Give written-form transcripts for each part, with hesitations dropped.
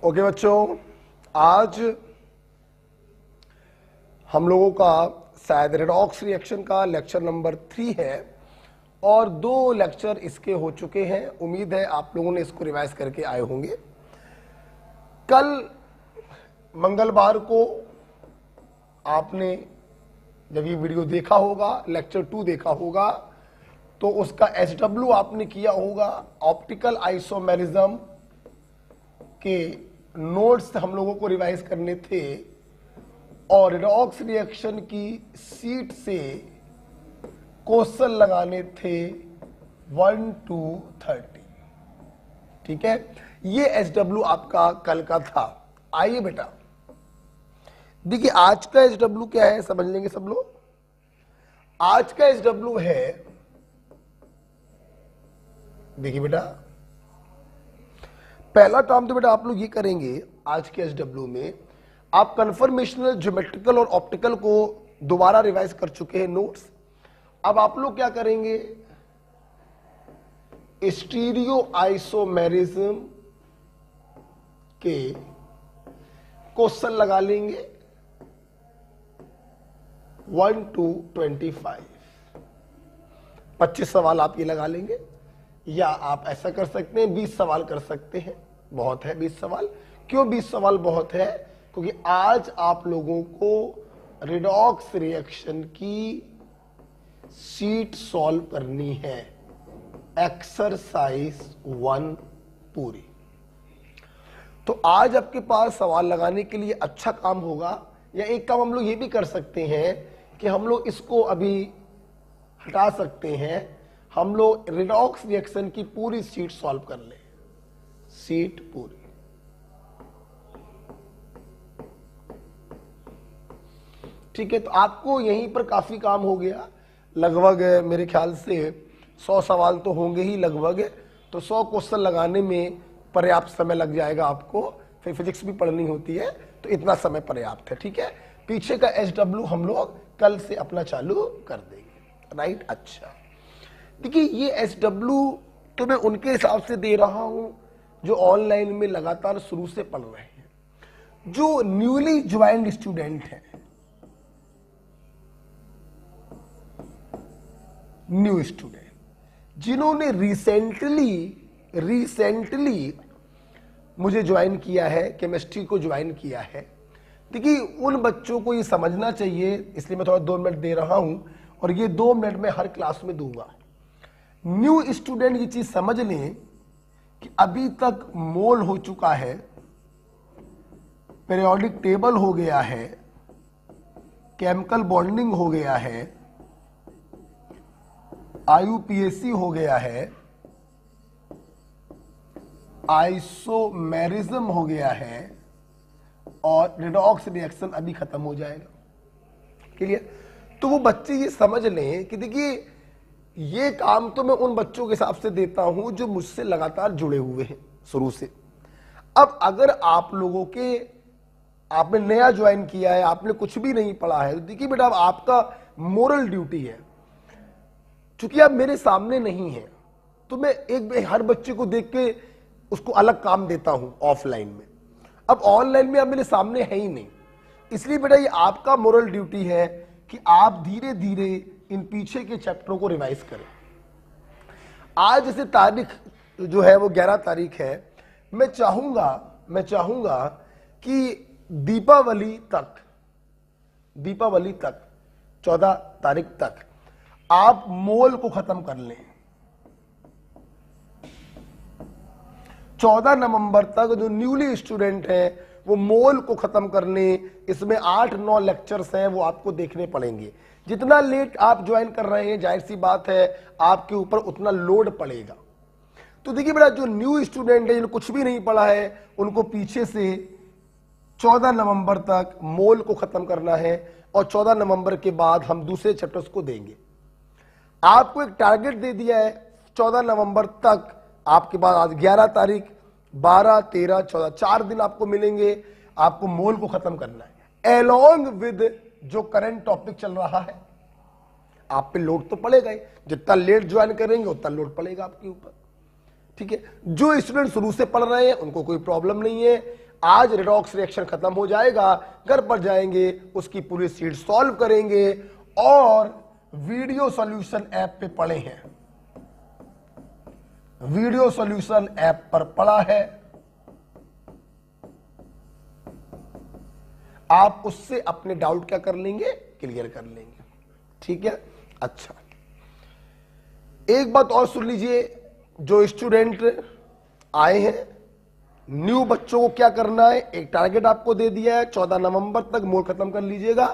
Okay बच्चों, आज हम लोगों का शायद रेडॉक्स रिएक्शन का लेक्चर नंबर 3 है और 2 लेक्चर इसके हो चुके हैं। उम्मीद है आप लोगों ने इसको रिवाइज करके आए होंगे। कल मंगलवार को आपने जब ये वीडियो देखा होगा, लेक्चर 2 देखा होगा, तो उसका SW आपने किया होगा। ऑप्टिकल आइसोमेरिज्म के नोट्स हम लोगों को रिवाइज करने थे और रेडॉक्स रिएक्शन की सीट से क्वेश्चन लगाने थे 1 to 30। ठीक है, ये SW आपका कल का था। आइए बेटा, देखिए आज का SW क्या है, समझ लेंगे सब लोग। आज का SW है, देखिए बेटा, पहला काम तो बेटा आप लोग ये करेंगे आज के SW में, आप कन्फर्मेशनल, ज्योमेट्रिकल और ऑप्टिकल को दोबारा रिवाइज कर चुके हैं नोट्स। अब आप लोग क्या करेंगे, स्टीरियो आइसोमेरिज्म के क्वेश्चन लगा लेंगे 1 to 25। 25 सवाल आप ये लगा लेंगे, या आप ऐसा कर सकते हैं 20 सवाल कर सकते हैं। बहुत है 20 सवाल। क्यों 20 सवाल बहुत है? क्योंकि आज आप लोगों को रेडॉक्स रिएक्शन की शीट सॉल्व करनी है, एक्सरसाइज 1 पूरी। तो आज आपके पास सवाल लगाने के लिए अच्छा काम होगा, या एक काम हम लोग ये भी कर सकते हैं कि हम लोग इसको अभी हटा सकते हैं, हम लोग रेडॉक्स रिएक्शन की पूरी शीट सॉल्व कर लें, शीट पूरी। ठीक है, तो आपको यहीं पर काफी काम हो गया। लगभग मेरे ख्याल से 100 सवाल तो होंगे ही लगभग, तो 100 क्वेश्चन लगाने में पर्याप्त समय लग जाएगा आपको। फिर फिजिक्स भी पढ़नी होती है, तो इतना समय पर्याप्त है। ठीक है, पीछे का SW हम लोग कल से अपना चालू कर देंगे। राइट, अच्छा देखिए, ये SW तो मैं उनके हिसाब से दे रहा हूं जो ऑनलाइन में लगातार शुरू से पढ़ रहे हैं। जो न्यूली ज्वाइंड स्टूडेंट हैं, न्यू स्टूडेंट, जिन्होंने रिसेंटली मुझे ज्वाइन किया है, केमिस्ट्री को ज्वाइन किया है, देखिए उन बच्चों को ये समझना चाहिए, इसलिए मैं थोड़ा 2 मिनट दे रहा हूं और ये 2 मिनट में हर क्लास में दूंगा। न्यू स्टूडेंट ये चीज समझ लें कि अभी तक मोल हो चुका है, पीरियोडिक टेबल हो गया है, केमिकल बॉन्डिंग हो गया है, IUPAC हो गया है, आइसोमेरिज्म हो गया है, और रेडॉक्स रिएक्शन अभी खत्म हो जाएगा। क्लियर? तो वो बच्चे ये समझ लें कि देखिए ये काम तो मैं उन बच्चों के हिसाब से देता हूं जो मुझसे लगातार जुड़े हुए हैं शुरू से। अब अगर आप लोगों के, आपने नया ज्वाइन किया है, आपने कुछ भी नहीं पढ़ा है, तो देखिए बेटा अब आपका मोरल ड्यूटी है, चूंकि आप मेरे सामने नहीं हैं, तो मैं हर बच्चे को देख के उसको अलग काम देता हूं ऑफलाइन में। अब ऑनलाइन में आप मेरे सामने है ही नहीं, इसलिए बेटा ये आपका मोरल ड्यूटी है कि आप धीरे धीरे इन पीछे के चैप्टरों को रिवाइज करें। आज जैसे तारीख जो है वो 11 तारीख है, मैं चाहूंगा कि दीपावली तक 14 तारीख तक आप मोल को खत्म कर लें। 14 नवंबर तक जो न्यूली स्टूडेंट हैं वो मोल को खत्म कर लें। इसमें 8-9 लेक्चर्स हैं, वो आपको देखने पड़ेंगे। जितना लेट आप ज्वाइन कर रहे हैं, जाहिर सी बात है आपके ऊपर उतना लोड पड़ेगा। तो देखिए बेटा, जो न्यू स्टूडेंट है, जिन्होंने कुछ भी नहीं पढ़ा है, उनको पीछे से 14 नवंबर तक मोल को खत्म करना है, और 14 नवंबर के बाद हम दूसरे चैप्टर्स को देंगे। आपको एक टारगेट दे दिया है 14 नवंबर तक, आपके पास आज 11 तारीख, 12, 13, 14, 4 दिन आपको मिलेंगे, आपको मोल को खत्म करना है एलोंग विद जो करंट टॉपिक चल रहा है। आप पे लोड तो पड़ेगा ही, जितना लेट ज्वाइन करेंगे उतना लोड पड़ेगा आपके ऊपर। ठीक है, जो स्टूडेंट शुरू से पढ़ रहे हैं उनको कोई प्रॉब्लम नहीं है, आज रेडॉक्स रिएक्शन खत्म हो जाएगा, घर पर जाएंगे, उसकी पूरी शीट सॉल्व करेंगे और वीडियो सॉल्यूशन ऐप पे पढ़े हैं, वीडियो सॉल्यूशन ऐप पर पढ़ा है, आप उससे अपने डाउट क्या कर लेंगे, क्लियर कर लेंगे। ठीक है, अच्छा एक बात और सुन लीजिए, जो स्टूडेंट आए हैं, न्यू बच्चों को क्या करना है, एक टारगेट आपको दे दिया है, 14 नवंबर तक मोड खत्म कर लीजिएगा,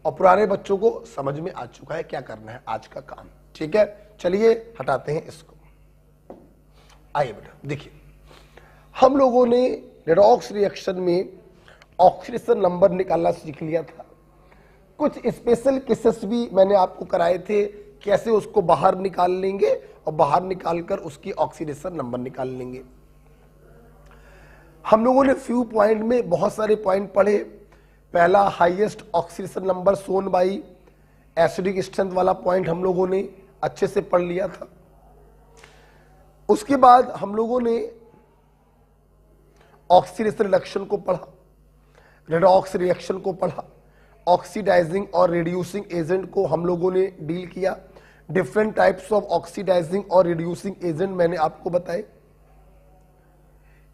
और पुराने बच्चों को समझ में आ चुका है क्या करना है आज का काम। ठीक है, चलिए हटाते हैं इसको। आइए बेटा देखिए, हम लोगों ने रेडॉक्स रिएक्शन में ऑक्सीडेशन नंबर निकालना सीख लिया था। कुछ स्पेशल केसेस भी मैंने आपको कराए थे, कैसे उसको बाहर निकाल लेंगे और बाहर निकालकर उसकी ऑक्सीडेशन नंबर निकाल लेंगे। हम लोगों ने फ्यू पॉइंट में बहुत सारे पॉइंट पढ़े। पहला highest oxidation number shown by acidic strength वाला पॉइंट हम लोगों ने अच्छे से पढ़ लिया था। उसके बाद हम लोगों ने ऑक्सीडेशन रिडक्शन को पढ़ा, रेडॉक्स रिएक्शन को पढ़ा, ऑक्सीडाइजिंग और रिड्यूसिंग एजेंट को हम लोगों ने डील किया। डिफरेंट टाइप्स ऑफ ऑक्सीडाइजिंग और रिड्यूसिंग एजेंट मैंने आपको बताए।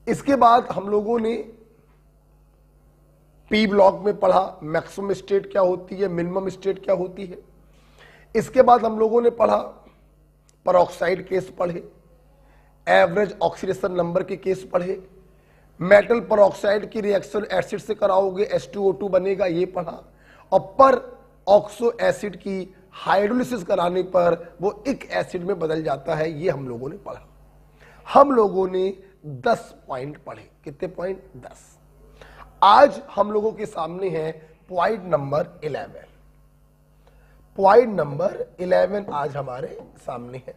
इसके बाद हम लोगों ने पी ब्लॉक में पढ़ा मैक्सिमम स्टेट क्या होती है, मिनिमम स्टेट क्या होती है। इसके बाद हम लोगों ने पढ़ा परऑक्साइड केस पढ़े, एवरेज ऑक्सीडेशन नंबर के केस पढ़े, मेटल परऑक्साइड की रिएक्शन एसिड से कराओगे H2O2 बनेगा ये पढ़ा, और पर ऑक्सो एसिड की हाइड्रोलिसिस कराने पर वो एक एसिड में बदल जाता है, ये हम लोगों ने पढ़ा। हम लोगों ने 10 पॉइंट पढ़े। कितने पॉइंट? 10। आज हम लोगों के सामने है पॉइंट नंबर 11। पॉइंट नंबर 11 आज हमारे सामने है,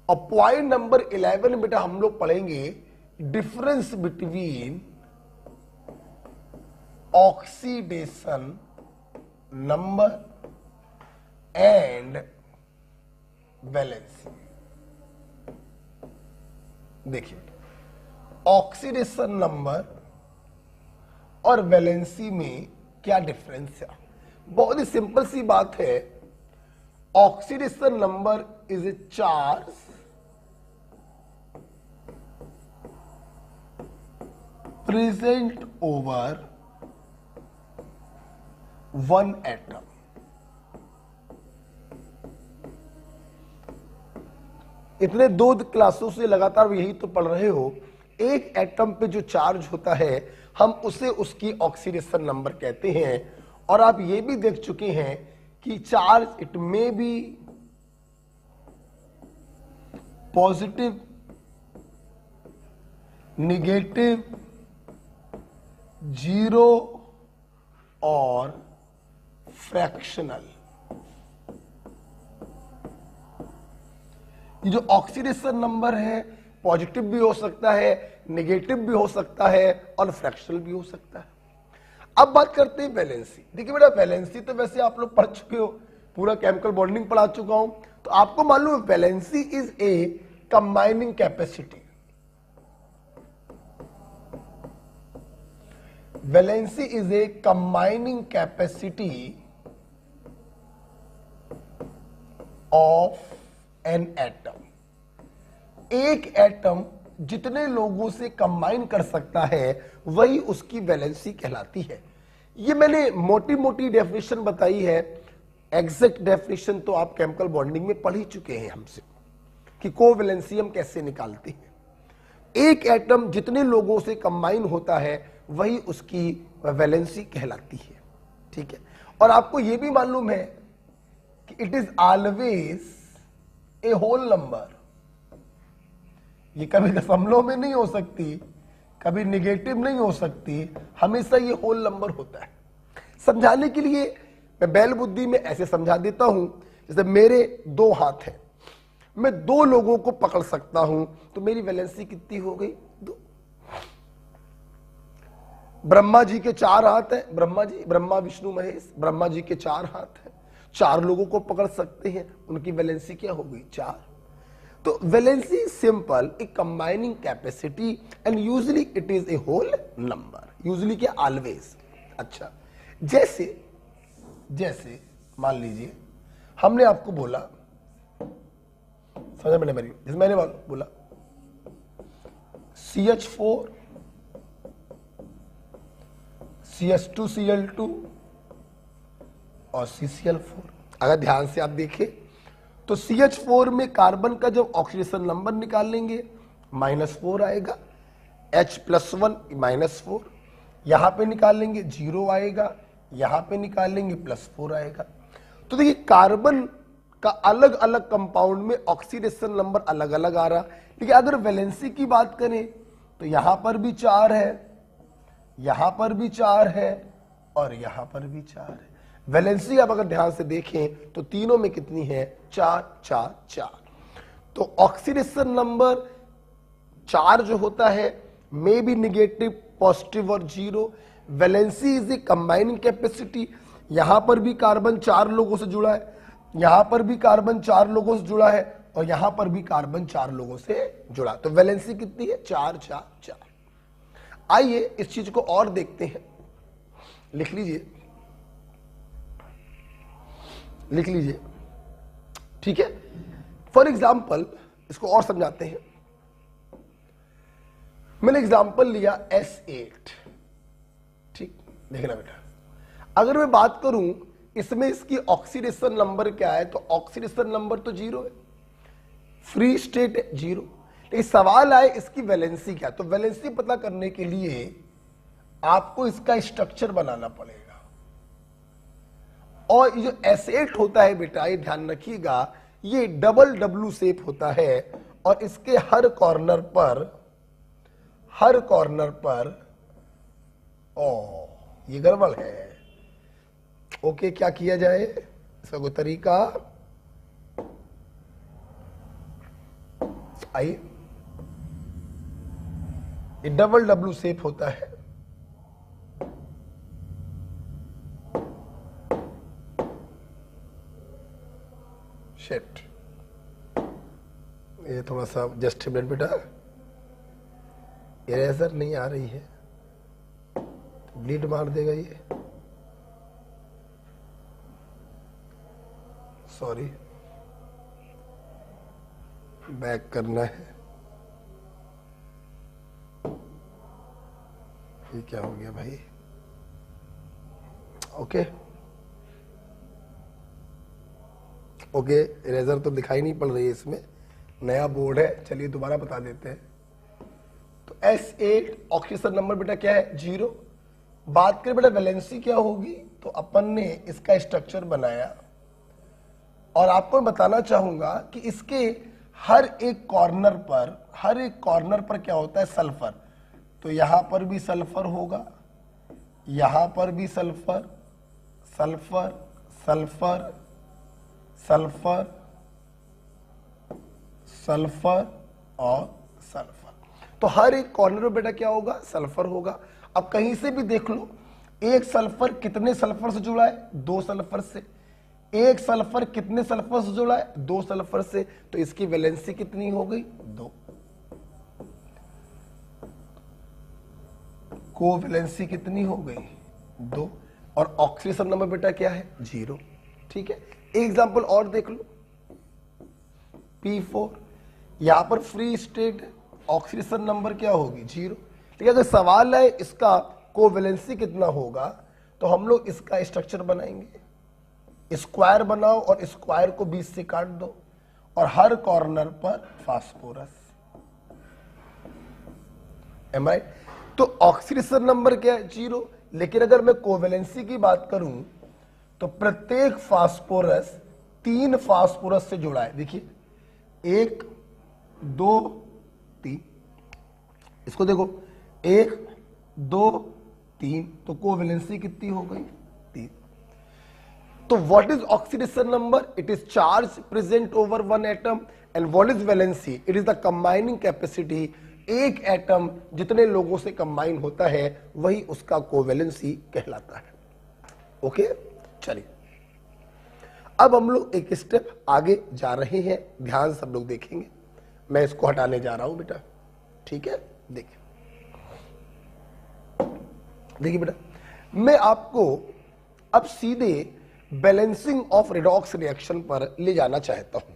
और पॉइंट नंबर 11 में बेटा हम लोग पढ़ेंगे difference between oxidation number and valency. देखिए, ऑक्सीडेशन नंबर और वैलेंसी में क्या डिफरेंस है? बहुत ही सिंपल सी बात है। Oxidation number is a charge present over one atom. इतने 2 क्लासों से लगातार यही तो पढ़ रहे हो। एक एटम पे जो चार्ज होता है हम उसे उसकी ऑक्सीडेशन नंबर कहते हैं। और आप ये भी देख चुके हैं कि charge it may be positive, negative, 0 और फ्रैक्शनल। ये जो ऑक्सीडेशन नंबर है पॉजिटिव भी हो सकता है, नेगेटिव भी हो सकता है और फ्रैक्शनल भी हो सकता है। अब बात करते हैं वैलेंसी। देखिए बेटा, वैलेंसी तो वैसे आप लोग पढ़ चुके हो, पूरा केमिकल बॉन्डिंग पढ़ा चुका हूं, तो आपको मालूम है valency is a combining capacity. Valency is a combining capacity of an atom. एक एटम जितने लोगों से कंबाइन कर सकता है वही उसकी वैलेंसी कहलाती है। ये मैंने मोटी मोटी डेफिनेशन बताई है, एग्जैक्ट डेफिनेशन तो आप केमिकल बॉन्डिंग में पढ़ ही चुके हैं हमसे कि कोवैलेंसी हम कैसे निकालते हैं। एक एटम जितने लोगों से कंबाइन होता है वही उसकी वैलेंसी कहलाती है। ठीक है, और आपको यह भी मालूम है कि it is always a whole number. ये कभी दशमलव में नहीं हो सकती, कभी निगेटिव नहीं हो सकती, हमेशा ये होल नंबर होता है। समझाने के लिए मैं बैल बुद्धि में ऐसे समझा देता हूं, जैसे मेरे 2 हाथ हैं, मैं 2 लोगों को पकड़ सकता हूं, तो मेरी वैलेंसी कितनी हो गई? 2। ब्रह्मा जी के 4 हाथ हैं, ब्रह्मा विष्णु महेश, ब्रह्मा जी के 4 हाथ हैं, 4 लोगों को पकड़ सकते हैं, उनकी वैलेंसी क्या हो गई? 4। तो valency simple a combining capacity and usually it is a whole number, usually क्या, ऑलवेज। अच्छा, जैसे मान लीजिए हमने आपको बोला, समझ में मेरी, जैसे मैंने बोला CH4 CH2Cl2 और CCl4। अगर ध्यान से आप देखें तो CH4 में कार्बन का जब ऑक्सीडेशन नंबर निकालेंगे -4 आएगा, H+1 -4, यहां पे निकालेंगे 0 आएगा, यहां पे निकालेंगे +4 आएगा। तो देखिए कार्बन का अलग अलग कंपाउंड में ऑक्सीडेशन नंबर अलग अलग आ रहा। लेकिन अगर वैलेंसी की बात करें तो यहां पर भी 4 है, यहां पर भी 4 है और यहां पर भी 4 है। वैलेंसी आप अगर ध्यान से देखें तो तीनों में कितनी है, 4 4 4। तो ऑक्सीडेशन नंबर 4 जो होता है मे बी निगेटिव, पॉजिटिव और 0। Valency is a combining capacity, यहां पर भी कार्बन 4 लोगों से जुड़ा है, यहां पर भी कार्बन 4 लोगों से जुड़ा है और यहां पर भी कार्बन 4 लोगों से जुड़ा। तो वैलेंसी कितनी है, 4 4 4। आइए इस चीज को और देखते हैं, लिख लीजिए, लिख लीजिए, ठीक है। फॉर एग्जाम्पल इसको और समझाते हैं। मैंने एग्जाम्पल लिया S8, ठीक, देखना बेटा, अगर मैं बात करूं इसमें इसकी ऑक्सीडेशन नंबर क्या है, तो ऑक्सीडेशन नंबर तो 0 है, फ्री स्टेट है 0। लेकिन सवाल आए इसकी वैलेंसी क्या, तो वैलेंसी पता करने के लिए आपको इसका स्ट्रक्चर बनाना पड़ेगा। और ये जो S8 होता है बेटा, ये ध्यान रखिएगा, ये डबल W शेप होता है और इसके हर कॉर्नर पर ये गड़बड़ है। ओके, क्या किया जाए, इसका कोई तरीका, आइए, ये डबल W शेप होता है, शिट, ये थोड़ा सा जस्ट मिनट बेटा, इरेजर नहीं आ रही है, ब्लीड मार देगा ये, सॉरी, बैक करना है। ये क्या हो गया भाई, ओके ओके, इरेजर तो दिखाई नहीं पड़ रही है इसमें, नया बोर्ड है, चलिए दोबारा बता देते हैं। तो S8 ऑक्सीडेशन नंबर बेटा क्या है, 0। बात करें बेटा वैलेंसी क्या होगी, तो अपन ने इसका स्ट्रक्चर बनाया और आपको मैं बताना चाहूंगा कि इसके हर एक कॉर्नर पर क्या होता है, सल्फर। तो यहां पर भी सल्फर होगा, यहां पर भी sulphur, sulphur sulphur sulphur sulphur और सल्फर। तो हर एक कॉर्नर में बेटा क्या होगा, सल्फर होगा। अब कहीं से भी देख लो, एक सल्फर कितने सल्फर से जुड़ा है, 2 सल्फर से। एक सल्फर कितने सल्फर से जुड़ा है, 2 सल्फर से। तो इसकी वैलेंसी कितनी हो गई, 2। कोवैलेंसी कितनी हो गई, 2। और ऑक्सीडेशन नंबर बेटा क्या है, 0। ठीक है, एग्जाम्पल और देख लो, P4, यहां पर फ्री स्टेट, ऑक्सीडेशन नंबर क्या होगी, 0। ठीक है, अगर सवाल है इसका कोवैलेंसी कितना होगा, तो हम लोग इसका स्ट्रक्चर बनाएंगे। स्क्वायर बनाओ और स्क्वायर को 20 से काट दो और हर कॉर्नर पर फास्फोरस। एम आई? तो ऑक्सीडेशन नंबर क्या है, 0। लेकिन अगर मैं कोवैलेंसी की बात करूं तो प्रत्येक फास्फोरस 3 फास्फोरस से जुड़ा है। देखिए 1 2 3, इसको देखो 1 2 3, तो कोवैलेंसी कितनी हो गई, 3। तो what is oxidation number, it is charge present over 1 atom. And what is valency, it is the combining capacity. एक एटम जितने लोगों से कंबाइन होता है वही उसका कोवैलेंसी कहलाता है। ओके, चलिए अब हम लोग एक स्टेप आगे जा रहे हैं, ध्यान सब लोग देखेंगे। मैं इसको हटाने जा रहा हूं बेटा, ठीक है। देखिए देखिए बेटा, मैं आपको अब सीधे बैलेंसिंग ऑफ रेडॉक्स रिएक्शन पर ले जाना चाहता हूं।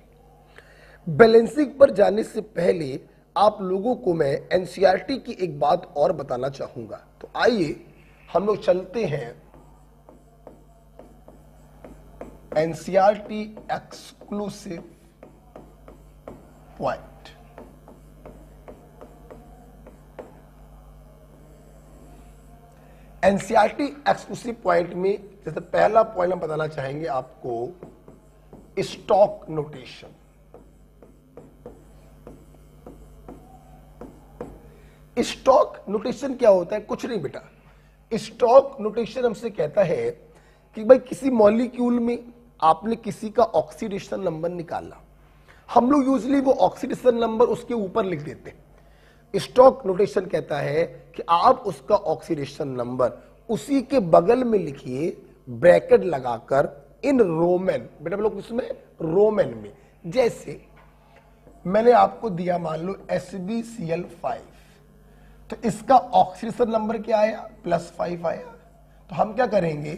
बैलेंसिंग पर जाने से पहले आप लोगों को मैं एनसीईआरटी की एक बात और बताना चाहूंगा। तो आइए हम लोग चलते हैं NCERT exclusive point. NCERT exclusive point में जैसे पहला पॉइंट हम बताना चाहेंगे आपको, स्टॉक नोटेशन। स्टॉक नोटेशन क्या होता है? कुछ नहीं बेटा, स्टॉक नोटेशन हमसे कहता है कि भाई किसी मॉलिक्यूल में आपने किसी का ऑक्सीडेशन नंबर निकाला, हम लोग यूजली वो ऑक्सीडेशन नंबर उसके ऊपर लिख देते हैं। स्टॉक नोटेशन कहता है कि आप उसका ऑक्सीडेशन नंबर उसी के बगल में लिखिए, ब्रैकेट लगाकर इन रोमन, बेटा लोग इसमें रोमन में। जैसे मैंने आपको दिया मान लो SbCl5, तो इसका ऑक्सीडेशन नंबर क्या आया? +5 आया। तो हम क्या करेंगे,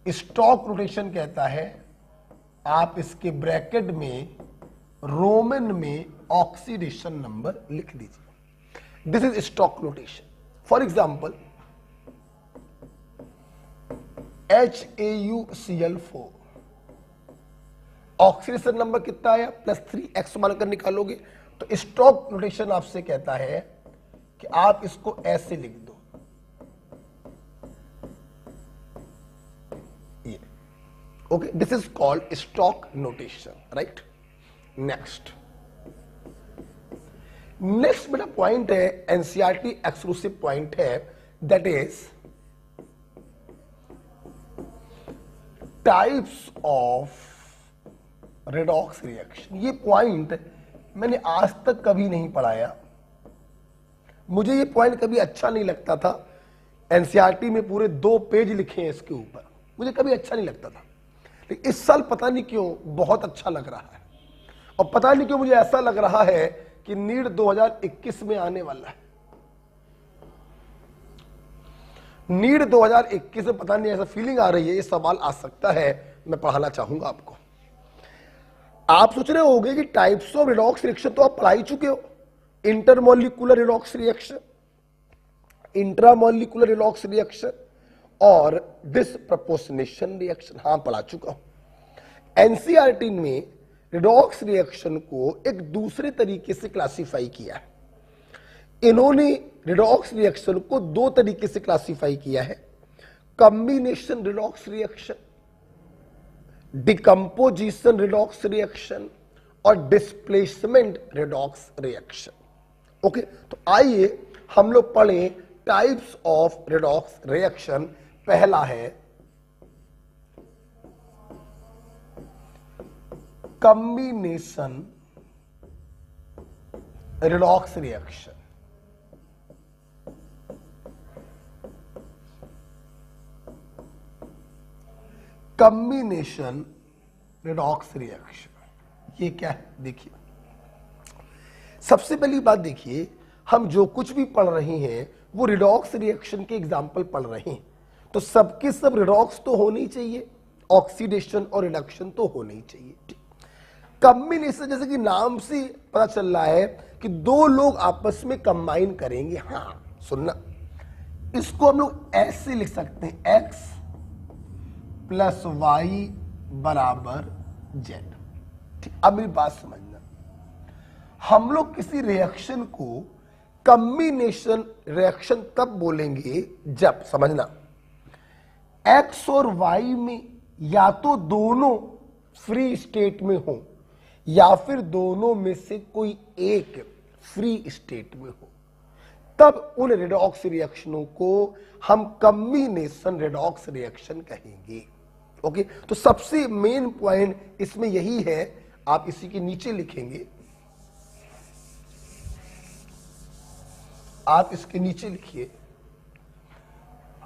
स्टॉक नोटेशन कहता है आप इसके ब्रैकेट में रोमन में ऑक्सीडेशन नंबर लिख दीजिए। This is stock notation. For example HAuCl4, oxidation number कितना आया? +3x मानकर निकालोगे। तो स्टॉक नोटेशन आपसे कहता है कि आप इसको ऐसे लिख दो, ये okay, this is called stock notation, right. Next बेटा पॉइंट है, एनसीईआरटी एक्सक्लूसिव पॉइंट है, that is types of redox reaction. ये पॉइंट मैंने आज तक कभी नहीं पढ़ाया, मुझे ये पॉइंट कभी अच्छा नहीं लगता था। एनसीईआरटी में पूरे 2 पेज लिखे हैं इसके ऊपर, मुझे कभी अच्छा नहीं लगता था, लेकिन इस साल पता नहीं क्यों बहुत अच्छा लग रहा है। और पता नहीं क्यों मुझे ऐसा लग रहा है कि नीट 2021 में आने वाला है। नीट 2021 में पता नहीं ऐसा फीलिंग आ रही है, ये सवाल आ सकता है, मैं पढ़ाना चाहूंगा आपको। आप सोच रहे होंगे कि टाइप्स ऑफ रेडॉक्स रिएक्शन तो आप पढ़ा ही चुके हो, intermolecular redox reaction, intramolecular redox reaction और डिसप्रपोर्शनेशन रिएक्शन, हाँ पढ़ा चुका हूं। एनसीईआरटी में रेडॉक्स रिएक्शन को एक दूसरे तरीके से क्लासिफाई किया है। इन्होंने रेडॉक्स रिएक्शन को 2 तरीके से क्लासिफाई किया है, combination redox reaction, decomposition redox reaction और डिस्प्लेसमेंट रेडॉक्स रिएक्शन। ओके, तो आइए हम लोग पढ़ें टाइप्स ऑफ रेडॉक्स रिएक्शन। पहला है combination redox reaction. Combination redox reaction ये क्या है? देखिए, सबसे पहली बात देखिए, हम जो कुछ भी पढ़ रहे हैं वो रिडॉक्स रिएक्शन के एग्जाम्पल पढ़ रहे हैं, तो सबके सब रिडॉक्स तो होने ही चाहिए, ऑक्सीडेशन और रिडक्शन तो होने ही चाहिए। कॉम्बिनेशन जैसे कि नाम से पता चल रहा है कि 2 लोग आपस में कंबाइन करेंगे। हाँ सुनना, इसको हम लोग ऐसे लिख सकते हैं, x + y = z। ठीक, अब मेरी बात समझना, हम लोग किसी रिएक्शन को कॉम्बिनेशन रिएक्शन तब बोलेंगे जब, समझना, x और y में या तो दोनों फ्री स्टेट में हो या फिर दोनों में से कोई एक फ्री स्टेट में हो, तब उन रेडॉक्स रिएक्शनों को हम कॉम्बिनेशन रेडॉक्स रिएक्शन कहेंगे। ओके, तो सबसे मेन पॉइंट इसमें यही है, आप इसी के नीचे लिखेंगे, आप इसके नीचे लिखिए,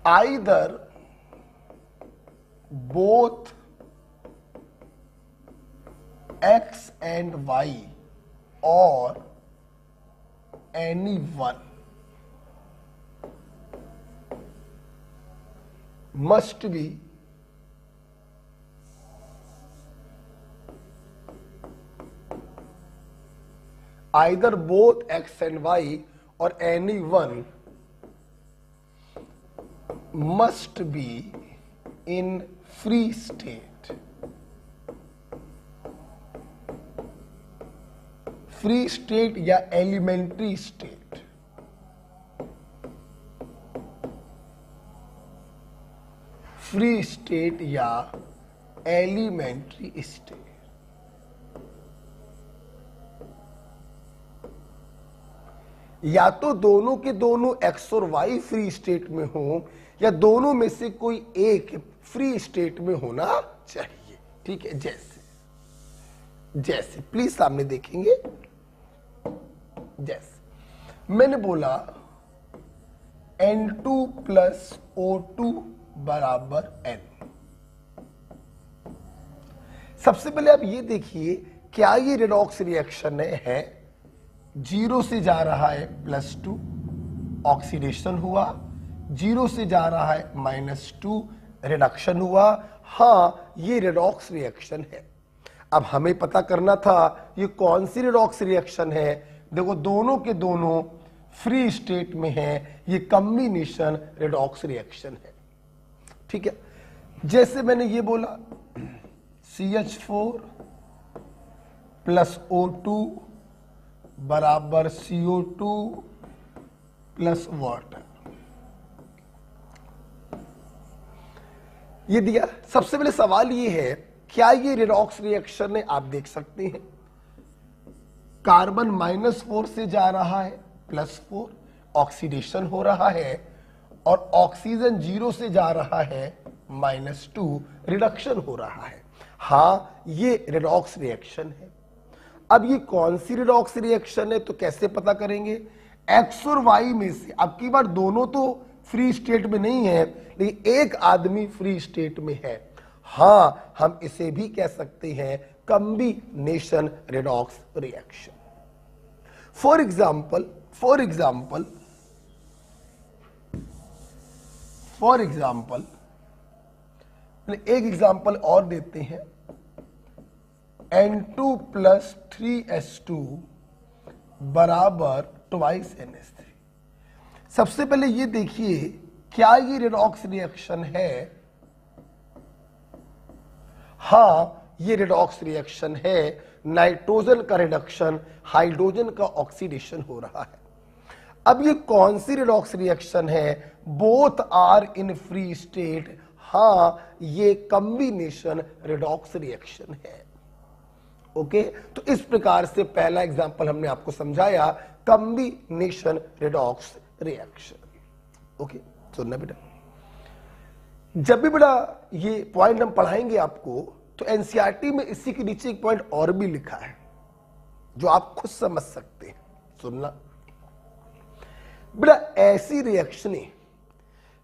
either both x and y or anyone must be either both x and y or anyone must be in free state. Free state या एलिमेंट्री स्टेट। फ्री स्टेट या एलिमेंट्री स्टेट। या तो दोनों के दोनों एक्स और वाई फ्री स्टेट में हो, या दोनों में से कोई एक फ्री स्टेट में होना चाहिए। ठीक है, जैसे जैसे प्लीज सामने देखेंगे। जैसे मैंने बोला N2 प्लस O2 बराबर N। सबसे पहले आप ये देखिए, क्या ये रेडॉक्स रिएक्शन है? 0 से जा रहा है +2, ऑक्सीडेशन हुआ। 0 से जा रहा है -2, रिडक्शन हुआ। हाँ, ये रेडॉक्स रिएक्शन है। अब हमें पता करना था ये कौन सी रेडॉक्स रिएक्शन है। देखो, दोनों के दोनों फ्री स्टेट में है, ये कॉम्बिनेशन रेडॉक्स रिएक्शन है। ठीक है, जैसे मैंने ये बोला CH4 प्लस O2 बराबर CO2 प्लस वाटर, ये दिया। सबसे पहले सवाल ये है, क्या ये रेडॉक्स रिएक्शन है? आप देख सकते हैं कार्बन -4 से जा रहा है +4, ऑक्सीडेशन हो रहा है, और ऑक्सीजन 0 से जा रहा है -2, रिडक्शन हो रहा है। हाँ, ये रेडॉक्स रिएक्शन है। अब ये कौन सी रेडॉक्स रिएक्शन है तो कैसे पता करेंगे? एक्स और वाई में से, अब की बार दोनों तो फ्री स्टेट में नहीं है, लेकिन एक आदमी फ्री स्टेट में है। हाँ, हम इसे भी कह सकते हैं combination redox reaction. For example एक एग्जाम्पल और देते हैं। N2 प्लस 3H2 बराबर ट्वाइस NH3। सबसे पहले ये देखिए, क्या ये रेडॉक्स रिएक्शन है? हाँ, ये रेडॉक्स रिएक्शन है। नाइट्रोजन का रिडक्शन, हाइड्रोजन का ऑक्सीडेशन हो रहा है। अब ये कौन सी रेडॉक्स रिएक्शन है? Both are in free state. हाँ, ये कॉम्बिनेशन रेडॉक्स रिएक्शन है। ओके, तो इस प्रकार से पहला एग्जांपल हमने आपको समझाया, कॉम्बिनेशन रेडॉक्स रिएक्शन। ओके, सुनना बेटा, जब भी बेटा ये पॉइंट हम पढ़ाएंगे आपको, तो एनसीईआरटी में इसी के नीचे एक पॉइंट और भी लिखा है जो आप खुद समझ सकते हैं। सुनना बेटा, ऐसी रिएक्शनें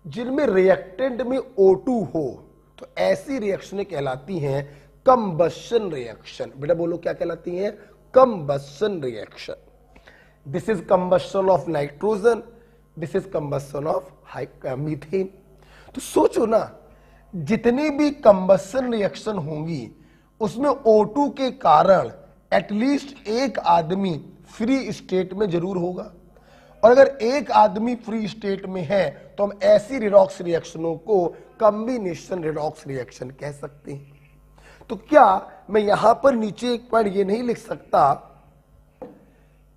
जिनमें रिएक्टेंट में O2 हो, तो ऐसी रिएक्शनें कहलाती हैं कंबशन रिएक्शन। बेटा बोलो, क्या कहलाती हैं? Combustion reaction. This is combustion of nitrogen, this is combustion of methane. तो सोचो ना, जितनी भी कंबशन रिएक्शन होंगी उसमें O2 के कारण एटलीस्ट एक आदमी फ्री स्टेट में जरूर होगा, और अगर एक आदमी फ्री स्टेट में है तो हम ऐसी रेडॉक्स रिएक्शनों को कॉम्बिनेशन रेडॉक्स रिएक्शन कह सकते हैं। तो क्या मैं यहां पर नीचे एक पॉइंट ये नहीं लिख सकता?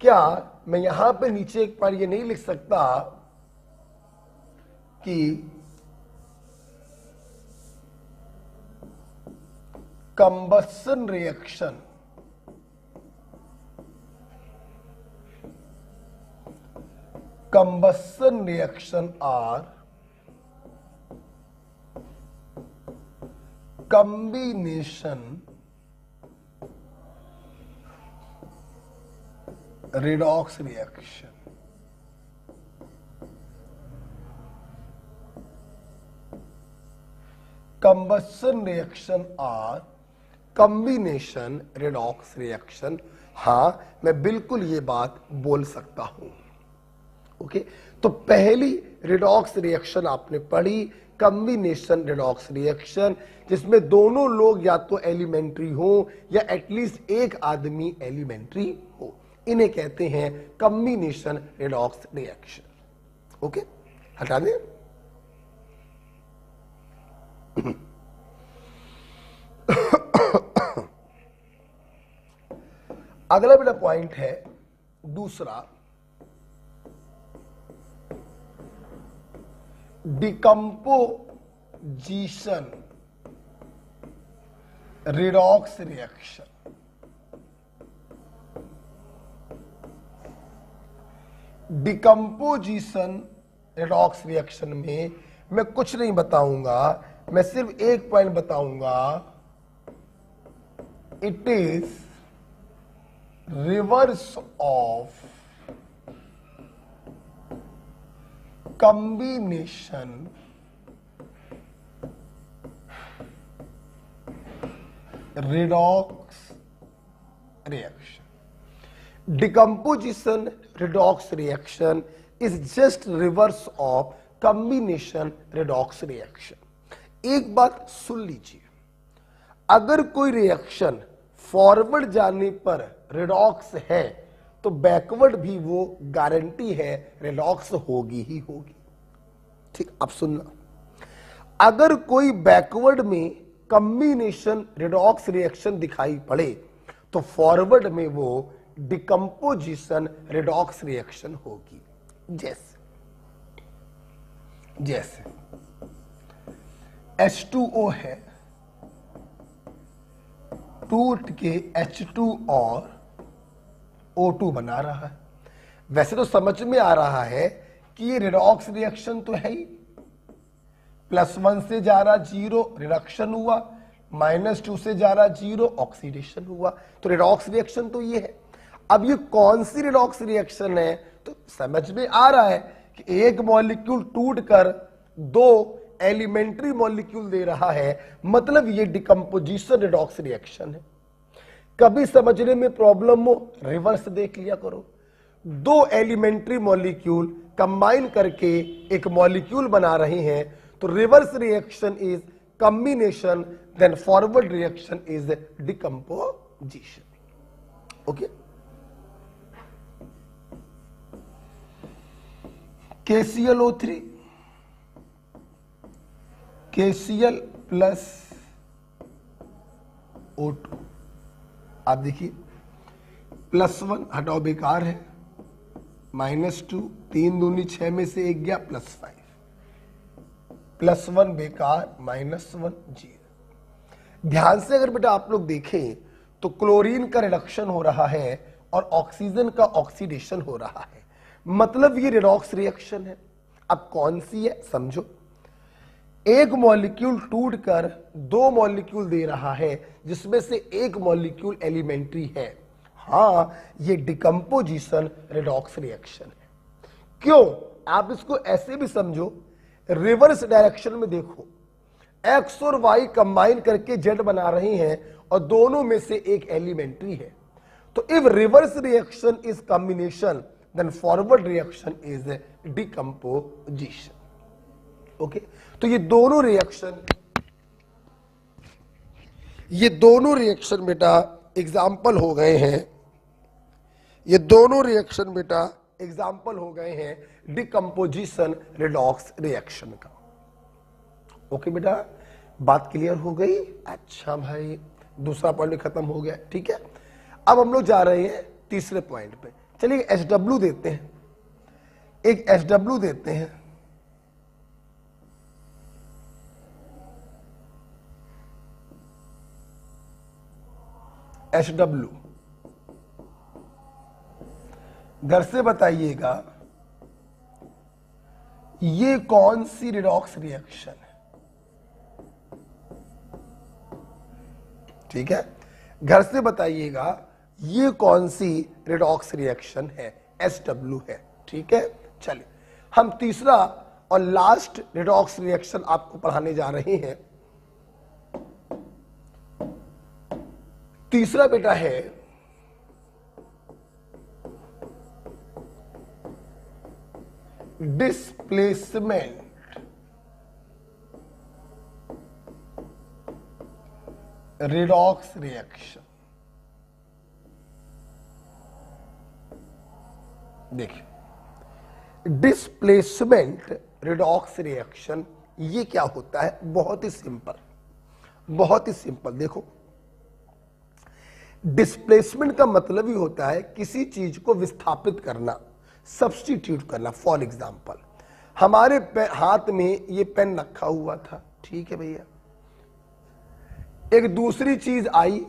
क्या मैं यहां पर नीचे एक पॉइंट ये नहीं लिख सकता कि combustion reaction are combination redox reaction। combustion reaction are combination redox reaction। हां, मैं बिल्कुल ये बात बोल सकता हूं। ओके, तो पहली रिडॉक्स रिएक्शन आपने पढ़ी, कॉम्बिनेशन रिडॉक्स रिएक्शन, जिसमें दोनों लोग या तो एलिमेंट्री हो या एटलीस्ट एक आदमी एलिमेंट्री हो, इन्हें कहते हैं कॉम्बिनेशन रिडॉक्स रिएक्शन। ओके, हटा दें। अगला मेरा पॉइंट है दूसरा, decomposition redox reaction. Decomposition redox reaction में मैं कुछ नहीं बताऊंगा, मैं सिर्फ एक पॉइंट बताऊंगा, it is reverse of combination redox reaction. Decomposition redox reaction is just reverse of combination redox reaction. एक बात सुन लीजिए, अगर कोई रिएक्शन फॉरवर्ड जाने पर रिडॉक्स है तो बैकवर्ड भी वो गारंटी है रिडॉक्स होगी ही होगी। ठीक, अब सुनना, अगर कोई बैकवर्ड में कॉम्बिनेशन रिडॉक्स रिएक्शन दिखाई पड़े तो फॉरवर्ड में वो डिकम्पोजिशन रिडॉक्स रिएक्शन होगी। जैसे H2O है, टूट के H2 और O2 बना रहा है। वैसे तो समझ में आ रहा है कि ये रिडॉक्स रिएक्शन तो है ही, +1 से जा रहा 0 रिडक्शन हुआ, -2 से जा रहा 0 ऑक्सीडेशन हुआ, तो रिडॉक्स रिएक्शन तो ये है। अब ये कौन सी रिडॉक्स रिएक्शन है, तो समझ में आ रहा है कि एक मॉलिक्यूल टूटकर 2 एलिमेंट्री मॉलिक्यूल दे रहा है, मतलब ये डिकम्पोजिशन रिडॉक्स रिएक्शन है। कभी समझने में प्रॉब्लम हो, रिवर्स देख लिया करो, 2 एलिमेंट्री मॉलिक्यूल कंबाइन करके एक मॉलिक्यूल बना रहे हैं, तो reverse reaction is combination, then forward reaction is decomposition. Okay, KClO3 KCl plus O2, आप देखिए +1 हटाओ बेकार है, -2 3 दूनी 6 में से 1 गया, +5 +1 बेकार, -1 0। ध्यान से अगर बेटा आप लोग देखें तो क्लोरीन का रिडक्शन हो रहा है और ऑक्सीजन का ऑक्सीडेशन हो रहा है, मतलब ये रिडॉक्स रिएक्शन है। अब कौन सी है समझो, एक मॉलिक्यूल टूटकर 2 मॉलिक्यूल दे रहा है जिसमें से एक मॉलिक्यूल एलिमेंट्री है। हां, ये डिकम्पोजिशन रिडॉक्स रिएक्शन है। क्यों, आप इसको ऐसे भी समझो, रिवर्स डायरेक्शन में देखो, एक्स और वाई कंबाइन करके जेड बना रहे हैं और दोनों में से एक एलिमेंट्री है, तो if reverse reaction is combination then forward reaction is decomposition. Okay, तो ये दोनों रिएक्शन बेटा एग्जाम्पल हो गए हैं, ये दोनों रिएक्शन बेटा एग्जाम्पल हो गए हैं डिकम्पोजिशन रिडॉक्स रिएक्शन का। ओके बेटा, बात क्लियर हो गई? अच्छा भाई, दूसरा पॉइंट खत्म हो गया, ठीक है। अब हम लोग जा रहे हैं तीसरे पॉइंट पे। चलिए SW देते हैं, एक SW देते हैं, SW। घर से बताइएगा ये कौन सी रिडॉक्स रिएक्शन है, ठीक है। घर से बताइएगा ये कौन सी रिडॉक्स रिएक्शन है, SW है, ठीक है। चलिए हम तीसरा और लास्ट रिडॉक्स रिएक्शन आपको पढ़ाने जा रहे हैं। तीसरा बेटा है डिस्प्लेसमेंट रिडॉक्स रिएक्शन। देखिए, डिस्प्लेसमेंट रिडॉक्स रिएक्शन ये क्या होता है? बहुत ही सिंपल, बहुत ही सिंपल। देखो, डिस्प्लेसमेंट का मतलब ही होता है किसी चीज को विस्थापित करना, सब्स्टिट्यूट करना। फॉर एग्जाम्पल, हमारे हाथ में ये पेन रखा हुआ था, ठीक है भैया, एक दूसरी चीज आई,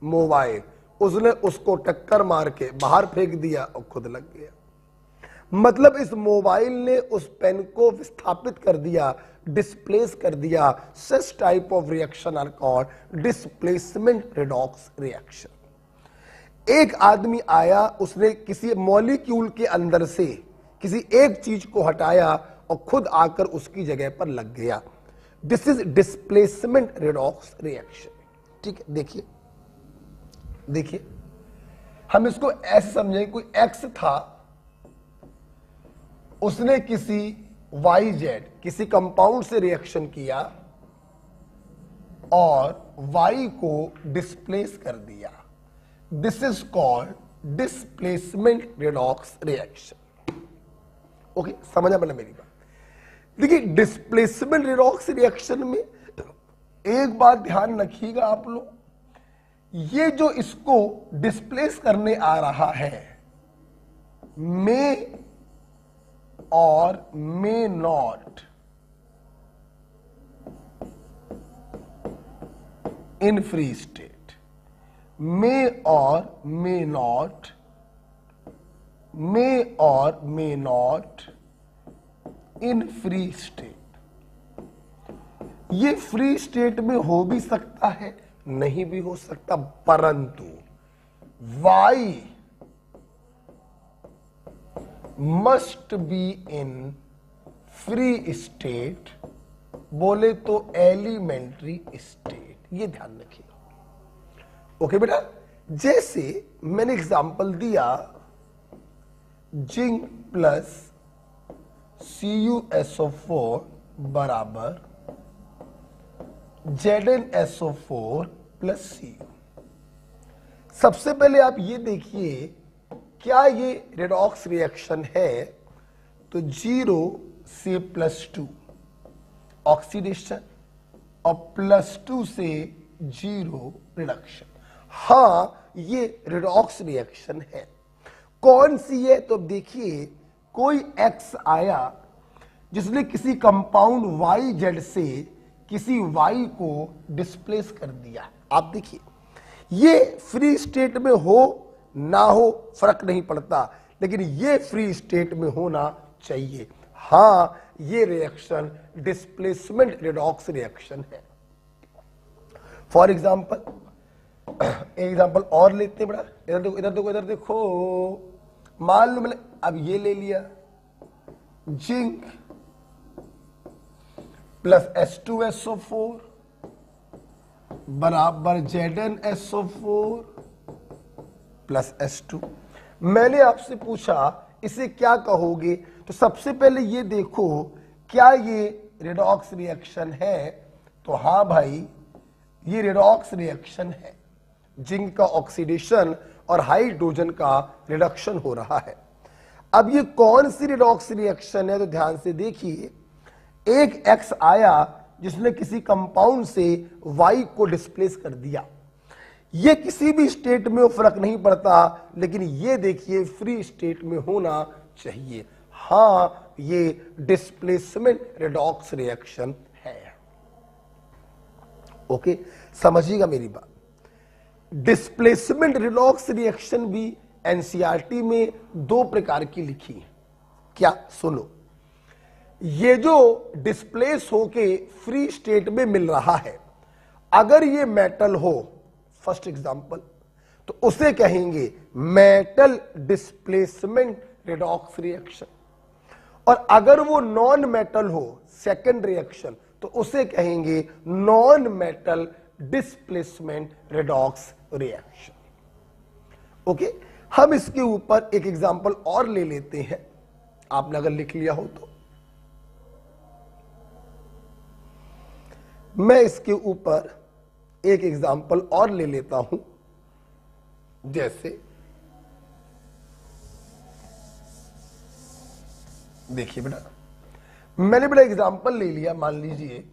मोबाइल, उसने उसको टक्कर मार के बाहर फेंक दिया और खुद लग गया। मतलब इस मोबाइल ने उस पेन को विस्थापित कर दिया, डिस्प्लेस कर दिया। Such type of reaction are called displacement redox reaction. एक आदमी आया, उसने किसी मॉलिक्यूल के अंदर से किसी एक चीज को हटाया और खुद आकर उसकी जगह पर लग गया। This is displacement redox reaction. ठीक है, देखिए देखिए, हम इसको ऐसे समझेंगे, कोई एक्स था, उसने किसी वाई जेड किसी कंपाउंड से रिएक्शन किया और वाई को डिस्प्लेस कर दिया। This is called displacement redox reaction. Okay, समझा मैंने मेरी बात? देखिए, डिस्प्लेसमेंट रिडॉक्स रिएक्शन में एक बात ध्यान रखिएगा आप लोग, ये जो इसको डिस्प्लेस करने आ रहा है, may or may not in free state, may or may not, may or may not in free state. ये फ्री स्टेट में हो भी सकता है, नहीं भी हो सकता, परंतु y must be in free state, बोले तो एलिमेंट्री स्टेट। ये ध्यान रखिएगा। ओके बेटा, जैसे मैंने एग्जांपल दिया, जिंक प्लस CuSO4 बराबर ZnSO4 प्लस Cu। सबसे पहले आप ये देखिए, क्या ये रिडॉक्स रिएक्शन है? तो 0 से +2 ऑक्सीडेशन और +2 से 0 रिडक्शन। हां, ये रिडॉक्स रिएक्शन है। कौन सी है? तो देखिए, कोई X आया जिसने किसी कंपाउंड YZ से किसी Y को डिस्प्लेस कर दिया। आप देखिए, ये फ्री स्टेट में हो ना हो फर्क नहीं पड़ता, लेकिन ये फ्री स्टेट में होना चाहिए। हां, ये रिएक्शन डिस्प्लेसमेंट रिडॉक्स रिएक्शन है। फॉर एग्जाम्पल, एग्जाम्पल और लेते हैं बड़ा। इधर देखो, इधर देखो, इधर देखो। मान लो मैंने अब ये ले लिया, जिंक प्लस H2SO4 बराबर ZnSO4 प्लस H2। मैंने आपसे पूछा इसे क्या कहोगे? तो सबसे पहले ये देखो, क्या ये रिडॉक्स रिएक्शन है? तो हाँ भाई, ये रिडॉक्स रिएक्शन है। जिंक का ऑक्सीडेशन और हाइड्रोजन का रिडक्शन हो रहा है। अब ये कौन सी रिडॉक्स रिएक्शन है? तो ध्यान से देखिए, एक X आया जिसने किसी कंपाउंड से Y को डिस्प्लेस कर दिया। ये किसी भी स्टेट में फर्क नहीं पड़ता, लेकिन ये देखिए फ्री स्टेट में होना चाहिए। हां, ये डिस्प्लेसमेंट रिडॉक्स रिएक्शन है। ओके, समझिएगा मेरी बात। डिस्प्लेसमेंट रिडॉक्स रिएक्शन भी एनसीईआरटी में 2 प्रकार की लिखी है। क्या? सुनो, ये जो डिस्प्लेस होके फ्री स्टेट में मिल रहा है, अगर ये मेटल हो, फर्स्ट एग्जांपल, तो उसे कहेंगे मेटल डिस्प्लेसमेंट रिडॉक्स रिएक्शन। और अगर वो नॉन मेटल हो, सेकंड रिएक्शन, तो उसे कहेंगे non metal displacement redox reaction. Okay, हम इसके ऊपर एक एग्जांपल और ले लेते हैं। आपने अगर लिख लिया हो तो। मैं इसके ऊपर एक एग्जाम्पल और ले लेता हूं, जैसे देखिए बेटा, मैंने बेटा एग्जाम्पल ले लिया, मान लीजिए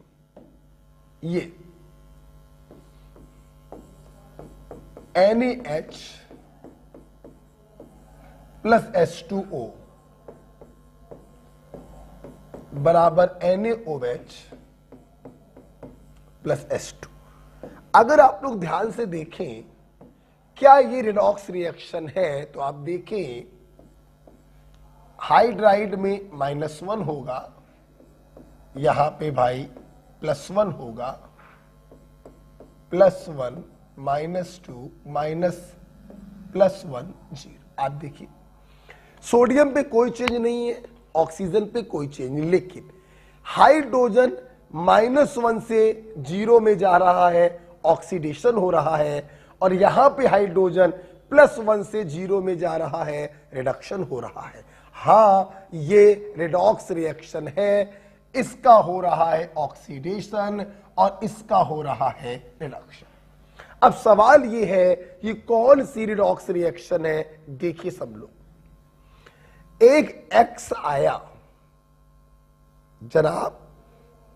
ये NaH प्लस H2O बराबर NaOH प्लस H2। अगर आप लोग ध्यान से देखें क्या ये रिडॉक्स रिएक्शन है, तो आप देखें हाइड्राइड में -1 होगा, यहां पे भाई +1 होगा, +1 -2 +1 0। आप देखिए सोडियम पे कोई चेंज नहीं है, ऑक्सीजन पे कोई चेंज नहीं, लेकिन हाइड्रोजन -1 से 0 में जा रहा है, ऑक्सीडेशन हो रहा है, और यहां पे हाइड्रोजन +1 से 0 में जा रहा है, रिडक्शन हो रहा है। हां, ये रिडॉक्स रिएक्शन है, इसका हो रहा है ऑक्सीडेशन और इसका हो रहा है रिडक्शन। अब सवाल ये है कि कौन सी रिडॉक्स रिएक्शन है। देखिए सब लोग, एक X आया जनाब,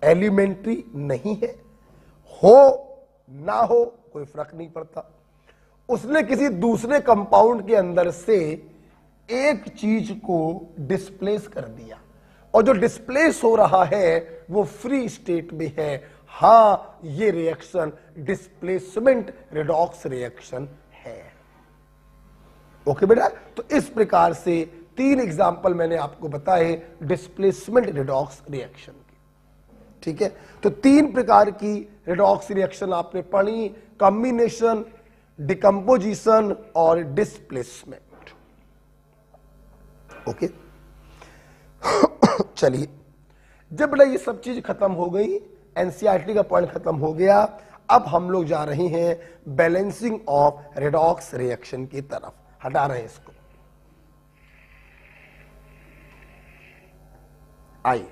एलिमेंट्री नहीं है, हो ना हो कोई फर्क नहीं पड़ता, उसने किसी दूसरे कंपाउंड के अंदर से एक चीज को डिस्प्लेस कर दिया, और जो डिस्प्लेस हो रहा है वो फ्री स्टेट में है। हां, ये रिएक्शन डिस्प्लेसमेंट रिडॉक्स रिएक्शन है। ओके बेटा, तो इस प्रकार से 3 एग्जाम्पल मैंने आपको बताए डिस्प्लेसमेंट रिडॉक्स रिएक्शन के। ठीक है, तो 3 प्रकार की रिडॉक्स रिएक्शन आपने पढ़ी, कॉम्बिनेशन, डिकम्पोजिशन और डिस्प्लेसमेंट। ओके चलिए, जब बेटा ये सब चीज खत्म हो गई, एनसीईआरटी का पॉइंट खत्म हो गया, अब हम लोग जा रहे हैं बैलेंसिंग ऑफ रिडॉक्स रिएक्शन की तरफ। हटा रहे हैं इसको, आइए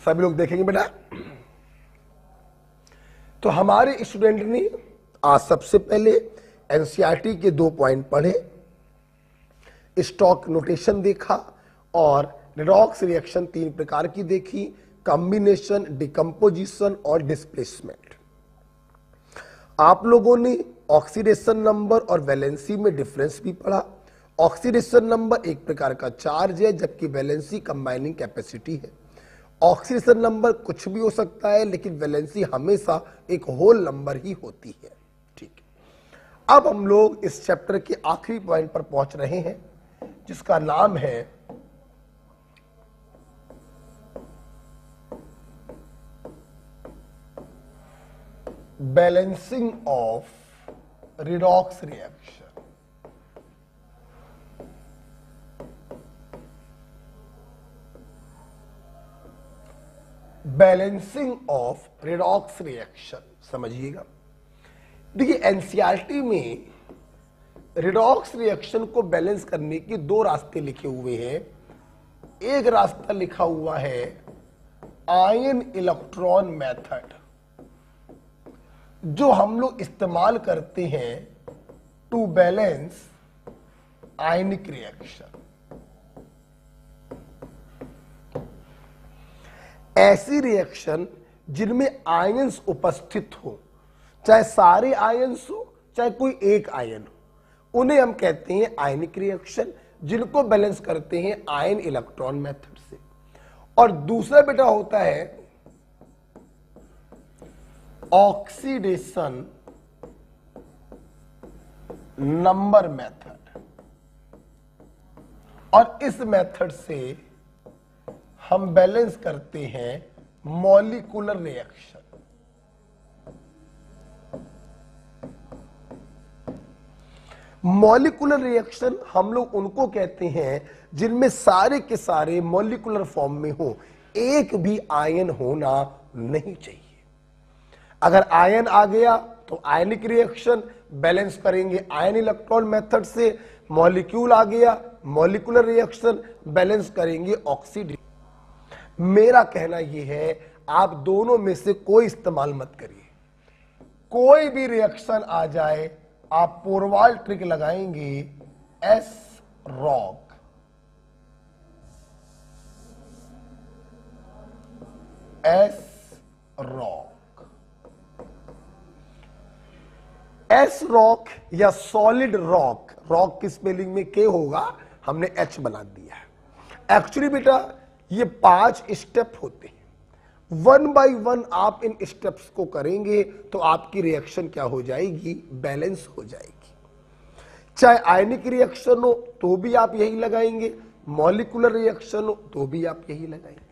सभी लोग देखेंगे बेटा। तो हमारे स्टूडेंट ने आज सबसे पहले एनसीईआरटी के 2 पॉइंट पढ़े, स्टॉक नोटेशन देखा और रिडॉक्स रिएक्शन 3 प्रकार की देखी, कॉम्बिनेशन, डिकम्पोजिशन और डिस्प्लेसमेंट। आप लोगों ने ऑक्सीडेशन नंबर और वैलेंसी में डिफरेंस भी पढ़ा। ऑक्सीडेशन नंबर एक प्रकार का चार्ज है, जबकि वैलेंसी कंबाइनिंग कैपेसिटी है। ऑक्सीडेशन नंबर कुछ भी हो सकता है, लेकिन वैलेंसी हमेशा एक होल नंबर ही होती है। ठीक है, अब हम लोग इस चैप्टर के आखिरी पॉइंट पर पहुंच रहे हैं, जिसका नाम है balancing of redox reaction. Balancing of redox reaction समझिएगा। देखिए एनसीईआरटी में रिडॉक्स रिएक्शन को बैलेंस करने के 2 रास्ते लिखे हुए हैं। एक रास्ता लिखा हुआ है आयन इलेक्ट्रॉन मेथड, जो हम लोग इस्तेमाल करते हैं टू बैलेंस आयनिक रिएक्शन। ऐसी रिएक्शन जिनमें आयंस उपस्थित हो, चाहे सारे आयंस हो चाहे कोई एक आयन हो, उन्हें हम कहते हैं आयनिक रिएक्शन, जिनको बैलेंस करते हैं आयन इलेक्ट्रॉन मेथड से। और दूसरा बेटा होता है ऑक्सीडेशन नंबर मेथड, और इस मेथड से हम बैलेंस करते हैं मॉलिक्यूलर रिएक्शन। मॉलिक्यूलर रिएक्शन हम लोग उनको कहते हैं जिनमें सारे के सारे मॉलिक्यूलर फॉर्म में हो, एक भी आयन होना नहीं चाहिए। अगर आयन आ गया तो आयनिक रिएक्शन बैलेंस करेंगे आयन इलेक्ट्रॉन मेथड से, मॉलिक्यूल आ गया मॉलिक्यूलर रिएक्शन बैलेंस करेंगे ऑक्सीडेशन। मेरा कहना यह है आप दोनों में से कोई इस्तेमाल मत करिए। कोई भी रिएक्शन आ जाए आप पोरवाल ट्रिक लगाएंगे S rock, S rock, S rock या सॉलिड रॉक, रॉक की स्पेलिंग में के होगा, हमने एच बना दिया है। एक्चुअली बेटा ये 5 स्टेप होते हैं, 1 बाय 1 आप इन स्टेप्स को करेंगे तो आपकी रिएक्शन क्या हो जाएगी, बैलेंस हो जाएगी। चाहे आयनिक रिएक्शन हो तो भी आप यही लगाएंगे, मॉलिक्यूलर रिएक्शन हो तो भी आप यही लगाएंगे।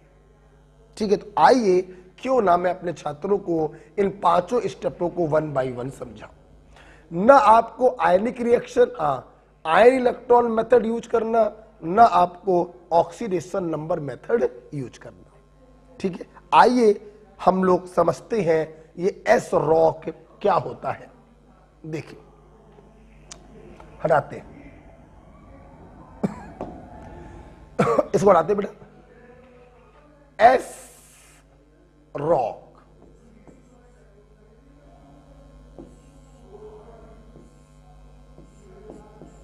ठीक है, तो आइए क्यों ना मैं अपने छात्रों को इन 5 स्टेपों को 1 बाय 1 समझाऊं। ना आपको ionic reaction ion electron method use करना, ना आपको ऑक्सीडेशन नंबर मेथड यूज करना। ठीक है, आइए हम लोग समझते हैं ये एस रॉक क्या होता है। देखिए हटाते हैं इसको, हटाते बेटा। एस रॉक